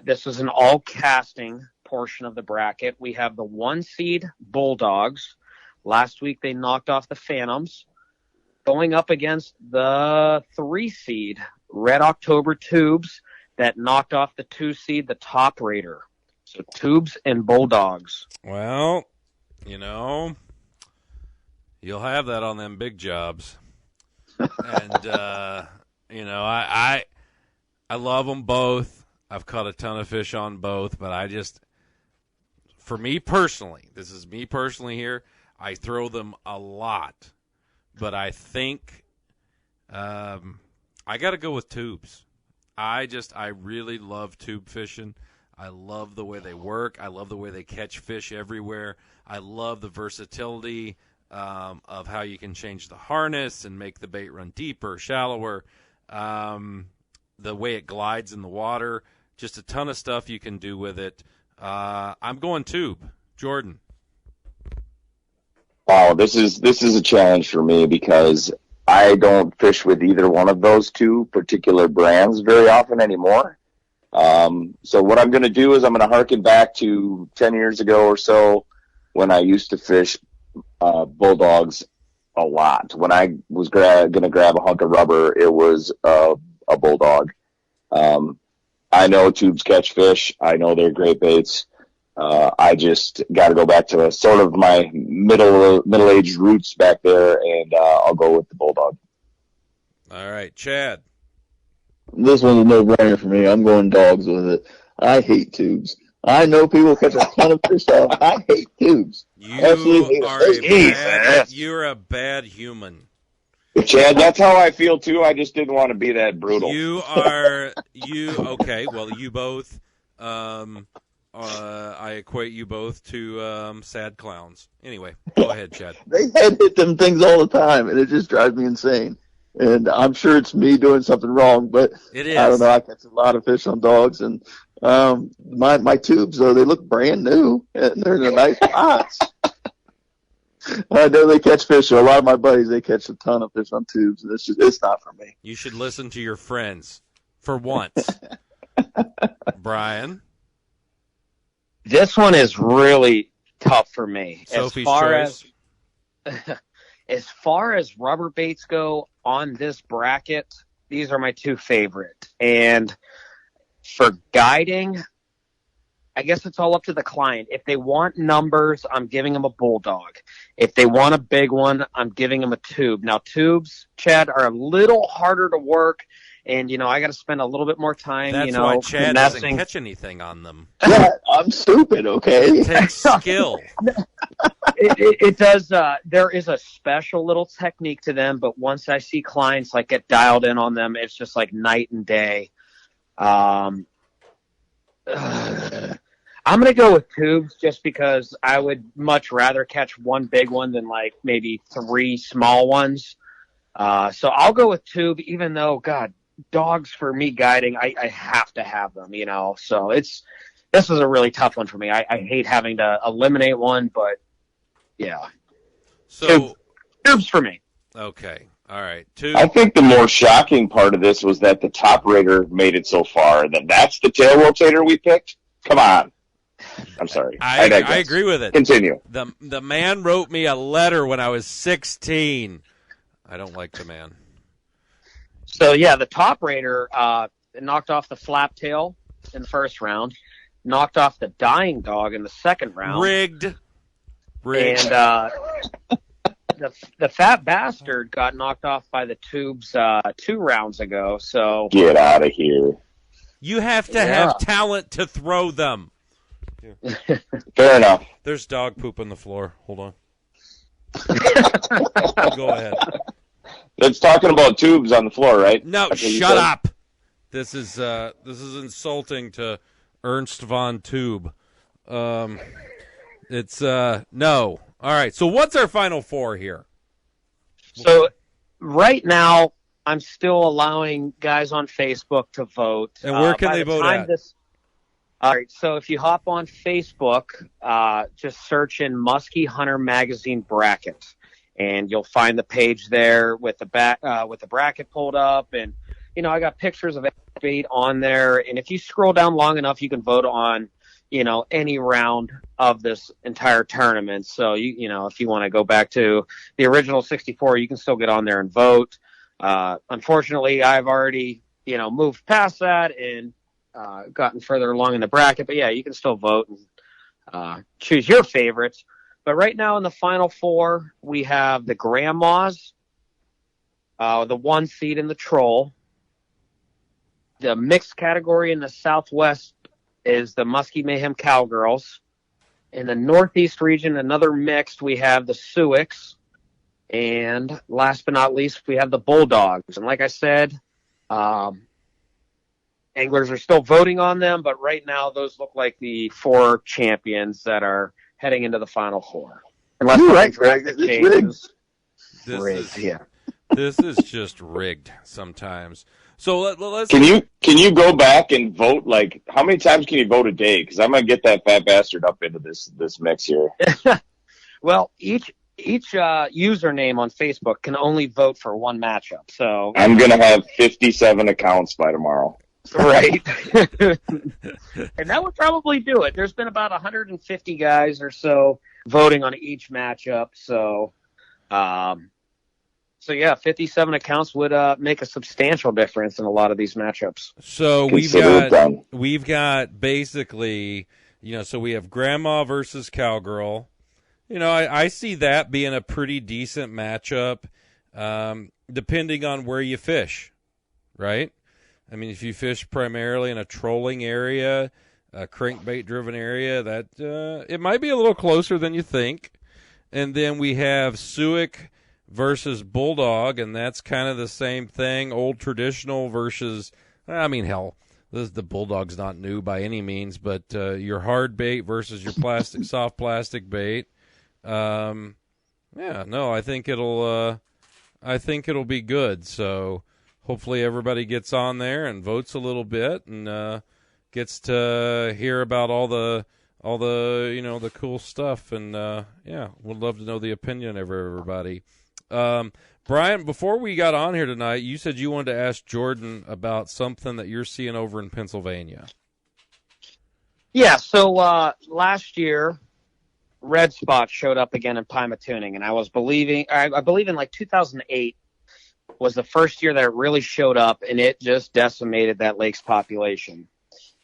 this is an all-casting portion of the bracket. We have the 1-seed Bulldogs. Last week they knocked off the Phantoms, going up against the 3-seed Red October Tubes that knocked off the 2-seed, the Top Raider. So Tubes and Bulldogs. Well, you'll have that on them big jobs. And, I love them both. I've caught a ton of fish on both, but for me personally, this is me personally here, I throw them a lot. But I think I got to go with tubes. I really love tube fishing. I love the way they work. I love the way they catch fish everywhere. I love the versatility of how you can change the harness and make the bait run deeper, shallower. The way it glides in the water. Just a ton of stuff you can do with it. I'm going tube. Jordan. Wow, this is a challenge for me because I don't fish with either one of those two particular brands very often anymore. So what I'm going to do is I'm going to harken back to 10 years ago or so when I used to fish Bulldogs a lot. When I was going to grab a hunk of rubber, it was a Bulldog. I know tubes catch fish. I know they're great baits. I just got to go back to sort of my middle-aged roots back there, and I'll go with the Bulldog. All right, Chad. This one's a no-brainer for me. I'm going dogs with it. I hate tubes. I know people catch a ton of fish off. I hate tubes. You're a bad human. Chad, that's how I feel too. I just didn't want to be that brutal. Okay, well, you both, I equate you both to sad clowns. Anyway, go ahead, Chad. They hit them things all the time, and it just drives me insane. And I'm sure it's me doing something wrong, but it is. I don't know. I catch a lot of fish on dogs, and my tubes, though, they look brand new, and they're in a nice spots. I know they catch fish. A lot of my buddies, they catch a ton of fish on tubes, and it's not for me. You should listen to your friends for once. Brian? This one is really tough for me. Sophie's choice. As far as rubber baits go on this bracket, these are my two favorite. And for guiding, I guess it's all up to the client. If they want numbers, I'm giving them a Bulldog. If they want a big one, I'm giving them a tube. Now, tubes, Chad, are a little harder to work, and, I got to spend a little bit more time, That's why Chad doesn't catch anything on them. Yeah, I'm stupid, okay? It takes skill. It does. There is a special little technique to them, but once I see clients get dialed in on them, it's just like night and day. I'm going to go with tubes just because I would much rather catch one big one than maybe three small ones. So I'll go with tube, even though, God, dogs for me guiding, I have to have them, So this is a really tough one for me. I hate having to eliminate one, but yeah. So tubes for me. Okay. All right. Tubes. I think the more shocking part of this was that the top rater made it so far, and that's the tail rotator we picked. Come on. I'm sorry. I agree with it. Continue. The man wrote me a letter when I was 16. I don't like the man. So, yeah, the top rater knocked off the flap tail in the first round, knocked off the dying dog in the second round. Rigged. And the fat bastard got knocked off by the tubes 2 rounds ago. So get out of here. You have to have talent to throw them. Fair enough. There's dog poop on the floor. Hold on. Go ahead. It's talking about tubes on the floor, right? No, shut up. This is insulting to Ernst von Tube. It's no. All right. So what's our final four here? So right now, I'm still allowing guys on Facebook to vote. And where can they vote at? All right. So if you hop on Facebook, just search in Muskie Hunter Magazine bracket, and you'll find the page there with the bracket pulled up, and I got pictures of bait on there. And if you scroll down long enough, you can vote on any round of this entire tournament. So if you want to go back to the original 64, you can still get on there and vote. Unfortunately, I've already moved past that and gotten further along in the bracket. But yeah, you can still vote and choose your favorites. But right now in the final four, we have the Grandmas, the 1 seed in the Troll. The mixed category in the Southwest is the Muskie Mayhem Cowgirls. In the Northeast region, another mixed, we have the Suics. And last but not least, we have the Bulldogs. And like I said, anglers are still voting on them, but right now those look like the 4 champions that are heading into the final 4. Unless you're right, Greg. It's rigged. This is just rigged sometimes. So let's. Can you go back and vote? How mmany times can you vote a day? Because I'm gonna get that fat bastard up into this mix here. Well, each username on Facebook can only vote for 1 matchup. So I'm gonna have 57 accounts by tomorrow. Right. And that would probably do it. There's been about 150 guys or so voting on each matchup. So, yeah, 57 accounts would make a substantial difference in a lot of these matchups. So we've got basically So we have grandma versus cowgirl. I see that being a pretty decent matchup, depending on where you fish, right? I mean, if you fish primarily in a trolling area, a crankbait-driven area, that it might be a little closer than you think. And then we have Suick versus Bulldog, and that's kind of the same thing, old traditional versus, hell, the Bulldog's not new by any means, but your hard bait versus your soft plastic bait. I think it'll be good. So hopefully everybody gets on there and votes a little bit and gets to hear about all the the cool stuff, and would love to know the opinion of everybody. Brian, before we got on here tonight, you said you wanted to ask Jordan about something that you're seeing over in Pennsylvania. Yeah, so last year, red spot showed up again in Pymatuning, and I believe in like 2008 was the first year that it really showed up, and it just decimated that lake's population.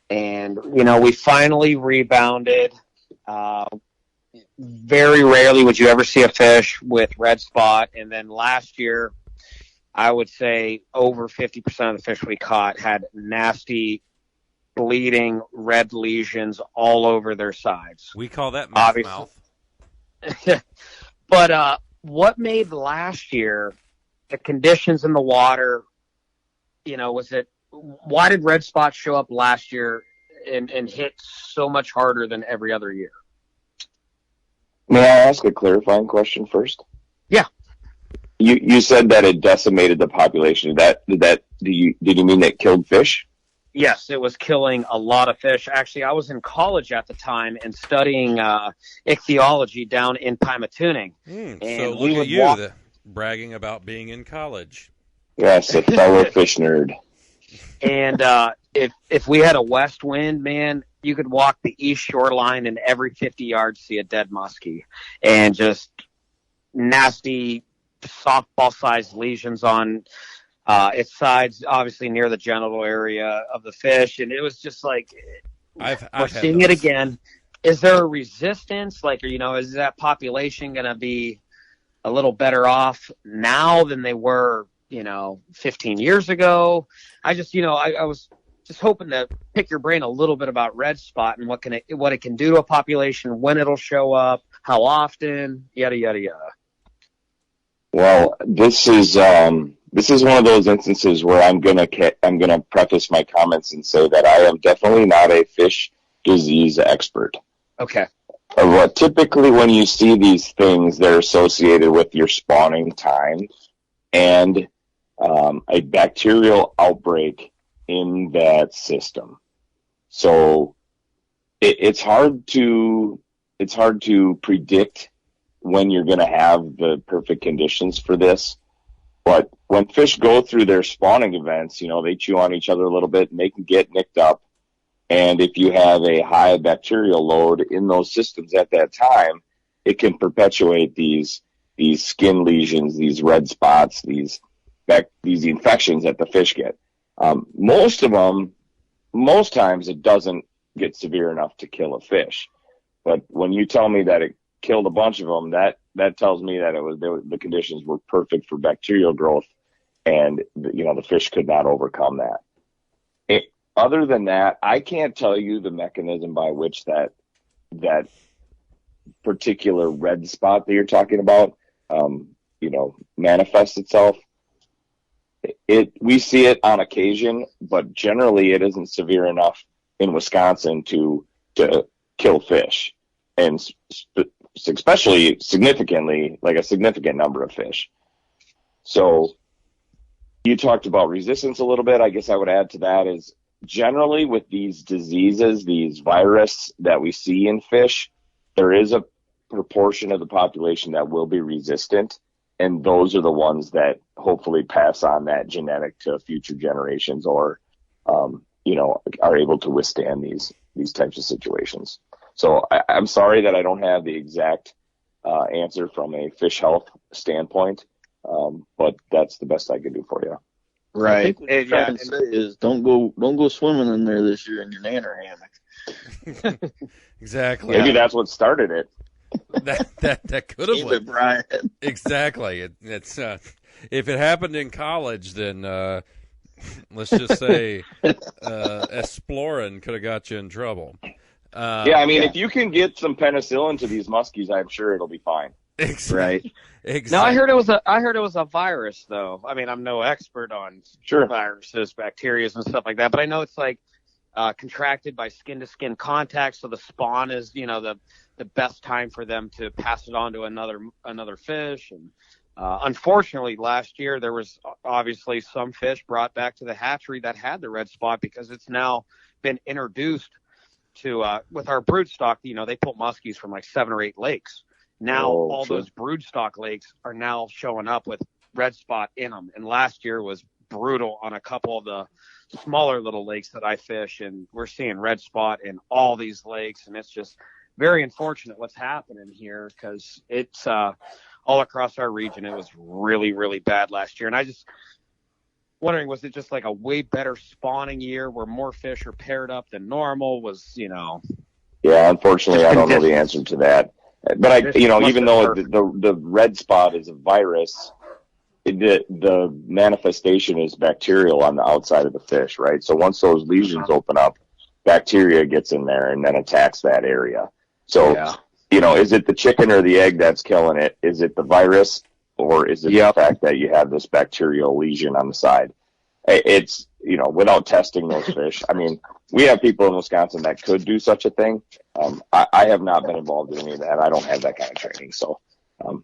And, we finally rebounded. Very rarely would you ever see a fish with red spot. And then last year, I would say over 50% of the fish we caught had nasty, bleeding red lesions all over their sides. We call that mouth. But what made last year the conditions in the water, why did red spot show up last year and hit so much harder than every other year? May I ask a clarifying question first? Yeah. You said that it decimated the population. Did you mean it killed fish? Yes, it was killing a lot of fish. Actually, I was in college at the time and studying ichthyology down in Pymatuning. So look at you, bragging about being in college. Yes, a fellow fish nerd. And if we had a west wind, man, you could walk the east shoreline and every 50 yards see a dead muskie and just nasty softball-sized lesions on its sides, obviously near the genital area of the fish. And it was just like, we're seeing it again. Is there a resistance? Is that population going to be a little better off now than they were 15 years ago? I just, I was just hoping to pick your brain a little bit about red spot and what it can do to a population, when it'll show up, how often, yada, yada, yada. Well, this is one of those instances where I'm gonna preface my comments and say that I am definitely not a fish disease expert. Okay. What typically when you see these things, they're associated with your spawning time and a bacterial outbreak in that system. So it's hard to predict when you're going to have the perfect conditions for this. But when fish go through their spawning events, they chew on each other a little bit and they can get nicked up. And if you have a high bacterial load in those systems at that time, it can perpetuate these skin lesions, these red spots, these infections that the fish get. Most times it doesn't get severe enough to kill a fish. But when you tell me that it killed a bunch of them, that tells me that the conditions were perfect for bacterial growth, and the fish could not overcome that. Other than that, I can't tell you the mechanism by which that particular red spot that you're talking about, manifests itself. We see it on occasion, but generally it isn't severe enough in Wisconsin to kill fish, and especially significantly, like a significant number of fish. So you talked about resistance a little bit. I guess I would add to that is generally with these diseases, these virus that we see in fish, there is a proportion of the population that will be resistant. And those are the ones that hopefully pass on that genetic to future generations or, are able to withstand these types of situations. So I'm sorry that I don't have the exact answer from a fish health standpoint, but that's the best I could do for you. Right. I think what you're trying to say is don't go swimming in there this year in your nanner hammock. Exactly. Maybe that's what started it. That could have Even Brian. exactly. It's if it happened in college, then let's just say exploring could have got you in trouble. Yeah, I mean, if you can get some penicillin to these muskies, I'm sure it'll be fine. Exactly. Exactly. No, I heard it was a virus though. I mean, I'm no expert on viruses, bacteria, and stuff like that, but I know it's like contracted by skin to skin contact. So the spawn is, the best time for them to pass it on to another fish. And unfortunately, last year there was obviously some fish brought back to the hatchery that had the red spot because it's now been introduced to with our brood stock. They pull muskies from like 7 or 8 lakes. Now those broodstock lakes are now showing up with red spot in them. And last year was brutal on a couple of the smaller little lakes that I fish, and we're seeing red spot in all these lakes, and it's just very unfortunate what's happening here because it's all across our region. It was really, really bad last year, and I just wondering, was it just like a way better spawning year where more fish are paired up than normal? Yeah, unfortunately, I don't know the answer to that. But even though the red spot is a virus, the manifestation is bacterial on the outside of the fish, right? So once those lesions open up, bacteria gets in there and then attacks that area. So, is it the chicken or the egg that's killing it? Is it the virus, or is it the fact that you have this bacterial lesion on the side? It's, without testing those fish. I mean, we have people in Wisconsin that could do such a thing. I have not been involved in any of that. I don't have that kind of training. So,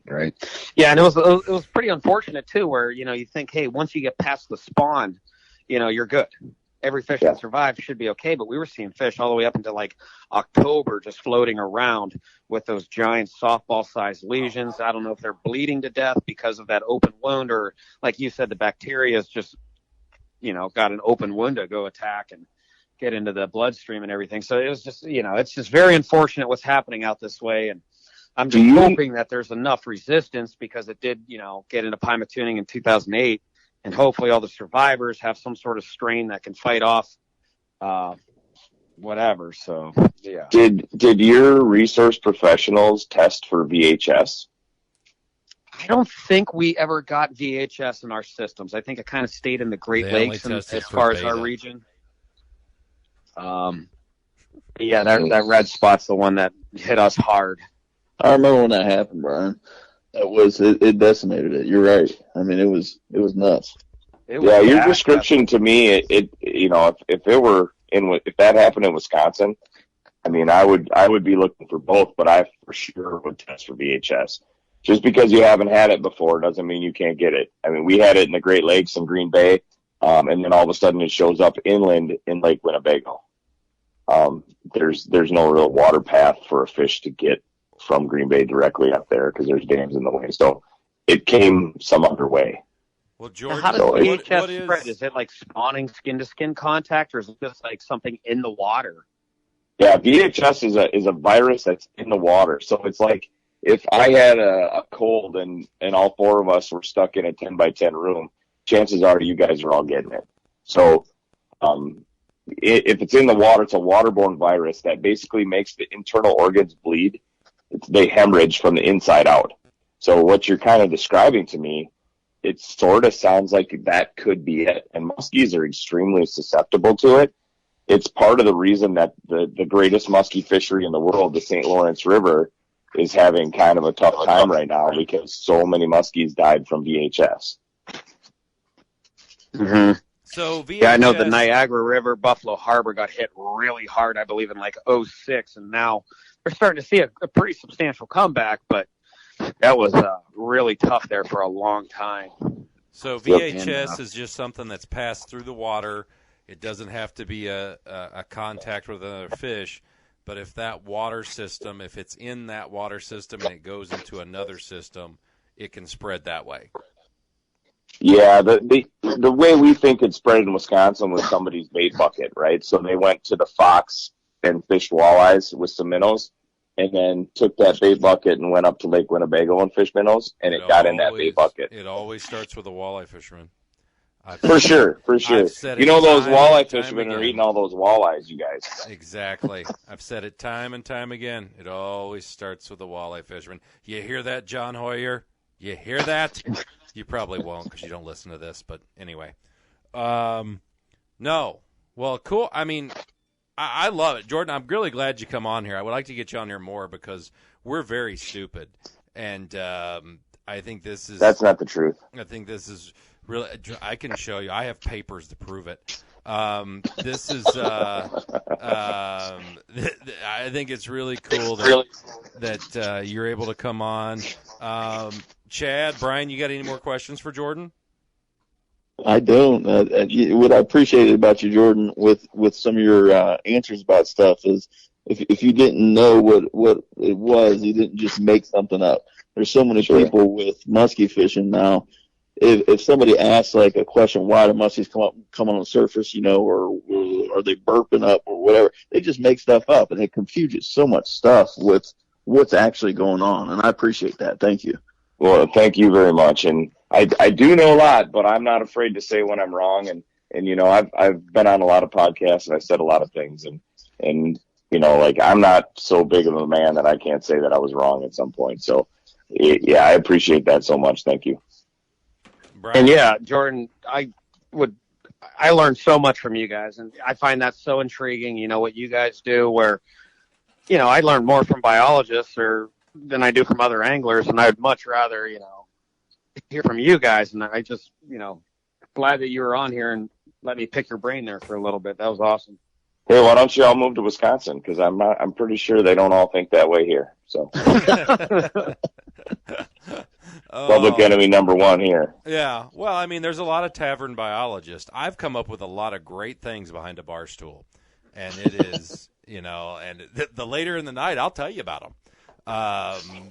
right. Yeah. And it was pretty unfortunate too, where, you think, hey, once you get past the spawn, you're good. Every fish that survived should be okay. But we were seeing fish all the way up into like October just floating around with those giant softball sized lesions. I don't know if they're bleeding to death because of that open wound, or like you said, the bacteria is just, got an open wound to go attack and get into the bloodstream and everything. So it was just, it's just very unfortunate what's happening out this way. And I'm just hoping that there's enough resistance because it did, get into Pima tuning in 2008. And hopefully all the survivors have some sort of strain that can fight off whatever. So, yeah. Did your resource professionals test for VHS? I don't think we ever got VHS in our systems. I think it kind of stayed in the Great Lakes as far as our region. Yeah, that red spot's the one that hit us hard. I remember when that happened, Brian. It decimated it. You're right. I mean, it was nuts. Your description to me, if that happened in Wisconsin, I mean, I would be looking for both, but I for sure would test for VHS. Just because you haven't had it before doesn't mean you can't get it. I mean, we had it in the Great Lakes and Green Bay, and then all of a sudden it shows up inland in Lake Winnebago. There's no real water path for a fish to get from Green Bay directly up there because there's dams in the way. So it came some other way. Well, George, how does VHS spread? Is it like spawning skin to skin contact, or is it just like something in the water? Yeah, VHS is a virus that's in the water. So it's like if I had a cold and all 4 of us were stuck in a 10 by 10 room, chances are you guys are all getting it. So if it's in the water, it's a waterborne virus that basically makes the internal organs bleed. They hemorrhage from the inside out. So what you're kind of describing to me, it sort of sounds like that could be it. And muskies are extremely susceptible to it. It's part of the reason that the greatest muskie fishery in the world, the St. Lawrence River, is having kind of a tough time right now because so many muskies died from VHS. Mm-hmm. So VHS... Yeah, I know the Niagara River, Buffalo Harbor got hit really hard, I believe, in like 2006, and now we're starting to see a pretty substantial comeback, but that was really tough there for a long time. So VHS is just something that's passed through the water. It doesn't have to be a contact with another fish, but if that water system, if it's in that water system and it goes into another system, it can spread that way. Yeah, the way we think it spread in Wisconsin was somebody's bait bucket, right? So they went to the Fox and fished walleyes with some minnows, and then took that bait bucket and went up to Lake Winnebago and fished minnows, and it got in that bait bucket. It always starts with a walleye fisherman. For sure. I've said You it know those time walleye and time fishermen are again. eating all those walleyes, you guys. Exactly. I've said it time and time again. It always starts with a walleye fisherman. You hear that, John Hoyer? You hear that? You probably won't because you don't listen to this. But anyway. No. Well, cool. I mean, I love it. Jordan, I'm really glad you come on here. I would like to get you on here more because we're very stupid. And I think this is... That's not the truth. I think this is really... I can show you. I have papers to prove it. This is... I think it's really cool that you're able to come on. Chad, Brian, you got any more questions for Jordan? I don't. What I appreciated about you, Jordan, with some of your answers about stuff is if you didn't know what it was, you didn't just make something up. There's so many people with muskie fishing now. If somebody asks like a question, why do muskies come on the surface, or are they burping up or whatever, they just make stuff up, and it confuses so much stuff with what's actually going on. And I appreciate that. Thank you. Well, thank you very much. And I do know a lot, but I'm not afraid to say when I'm wrong. And I've been on a lot of podcasts and I've said a lot of things, and I'm not so big of a man that I can't say that I was wrong at some point. So yeah, I appreciate that so much. Thank you. Brian? And yeah, Jordan, I learned so much from you guys, and I find that so intriguing. What you guys do, where I learn more from biologists than I do from other anglers, and I'd much rather hear from you guys. And I just glad that you were on here and let me pick your brain there for a little bit. That was awesome. Hey, why don't you all move to Wisconsin? Because I'm pretty sure they don't all think that way here. So public enemy number one here. Yeah. Well, I mean, there's a lot of tavern biologists. I've come up with a lot of great things behind a bar stool, and it is and the later in the night, I'll tell you about them.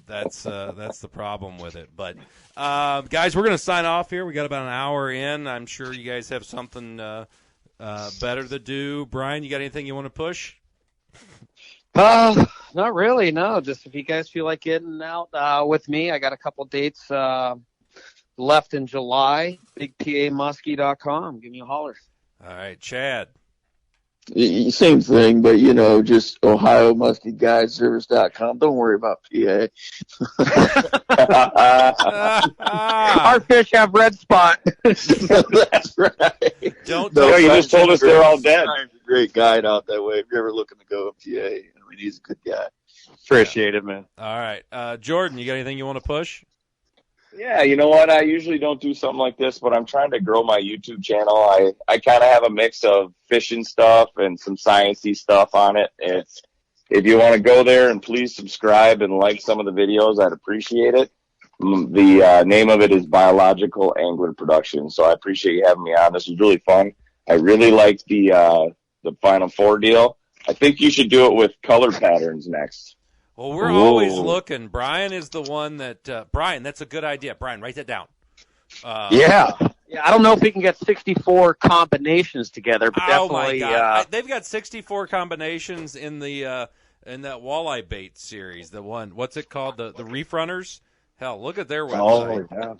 That's the problem with it. But guys, we're going to sign off here. We got about an hour in. I'm sure you guys have something better to do. Brian, you got anything you want to push? Not really. No, just if you guys feel like getting out with me, I got a couple dates left in July. BigPAmuskie.com. Give me a holler. All right, Chad. Same thing, but just OhioMuskieGuideService.com. Don't worry about PA. Our fish have red spot. That's right. You just told us they're all dead. Brian's a great guide out that way. If you're ever looking to go up PA, he's a good guy. Appreciate it, man. All right, Jordan, you got anything you want to push? Yeah, you know what? I usually don't do something like this, but I'm trying to grow my YouTube channel. I kind of have a mix of fishing stuff and some sciencey stuff on it. If you want to go there and please subscribe and like some of the videos, I'd appreciate it. The name of it is Biological Angler Production. So I appreciate you having me on. This was really fun. I really liked the Final Four deal. I think you should do it with color patterns next. Well, we're always looking. Brian is the one that Brian, that's a good idea. Brian, write that down. Yeah, I don't know if we can get 64 combinations together, but definitely. Oh my God. They've got 64 combinations in the in that walleye bait series. The one, what's it called? The Reef Runners. Hell, look at their website. Oh, yeah.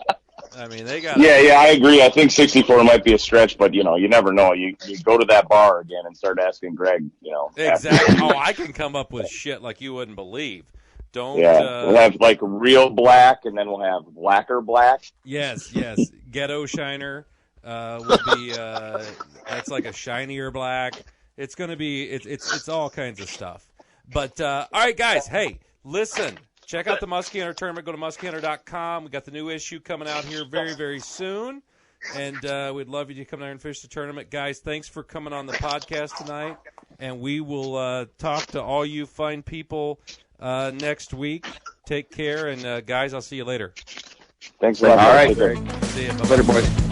I mean, they got. Yeah, I agree. I think 64 might be a stretch, but you never know. You go to that bar again and start asking Greg. Exactly. Oh, I can come up with shit like you wouldn't believe. Don't. Yeah, we'll have like real black, and then we'll have blacker black. Yes. Ghetto shiner will be. That's like a shinier black. It's gonna be. It's all kinds of stuff. But all right, guys. Hey, listen. Check out the Muskie Hunter Tournament. Go to muskiehunter.com. We got the new issue coming out here very, very soon. And we'd love you to come there and fish the tournament. Guys, thanks for coming on the podcast tonight. And we will talk to all you fine people next week. Take care. And, guys, I'll see you later. Thanks a lot. All right, Greg. See you. Later, boys.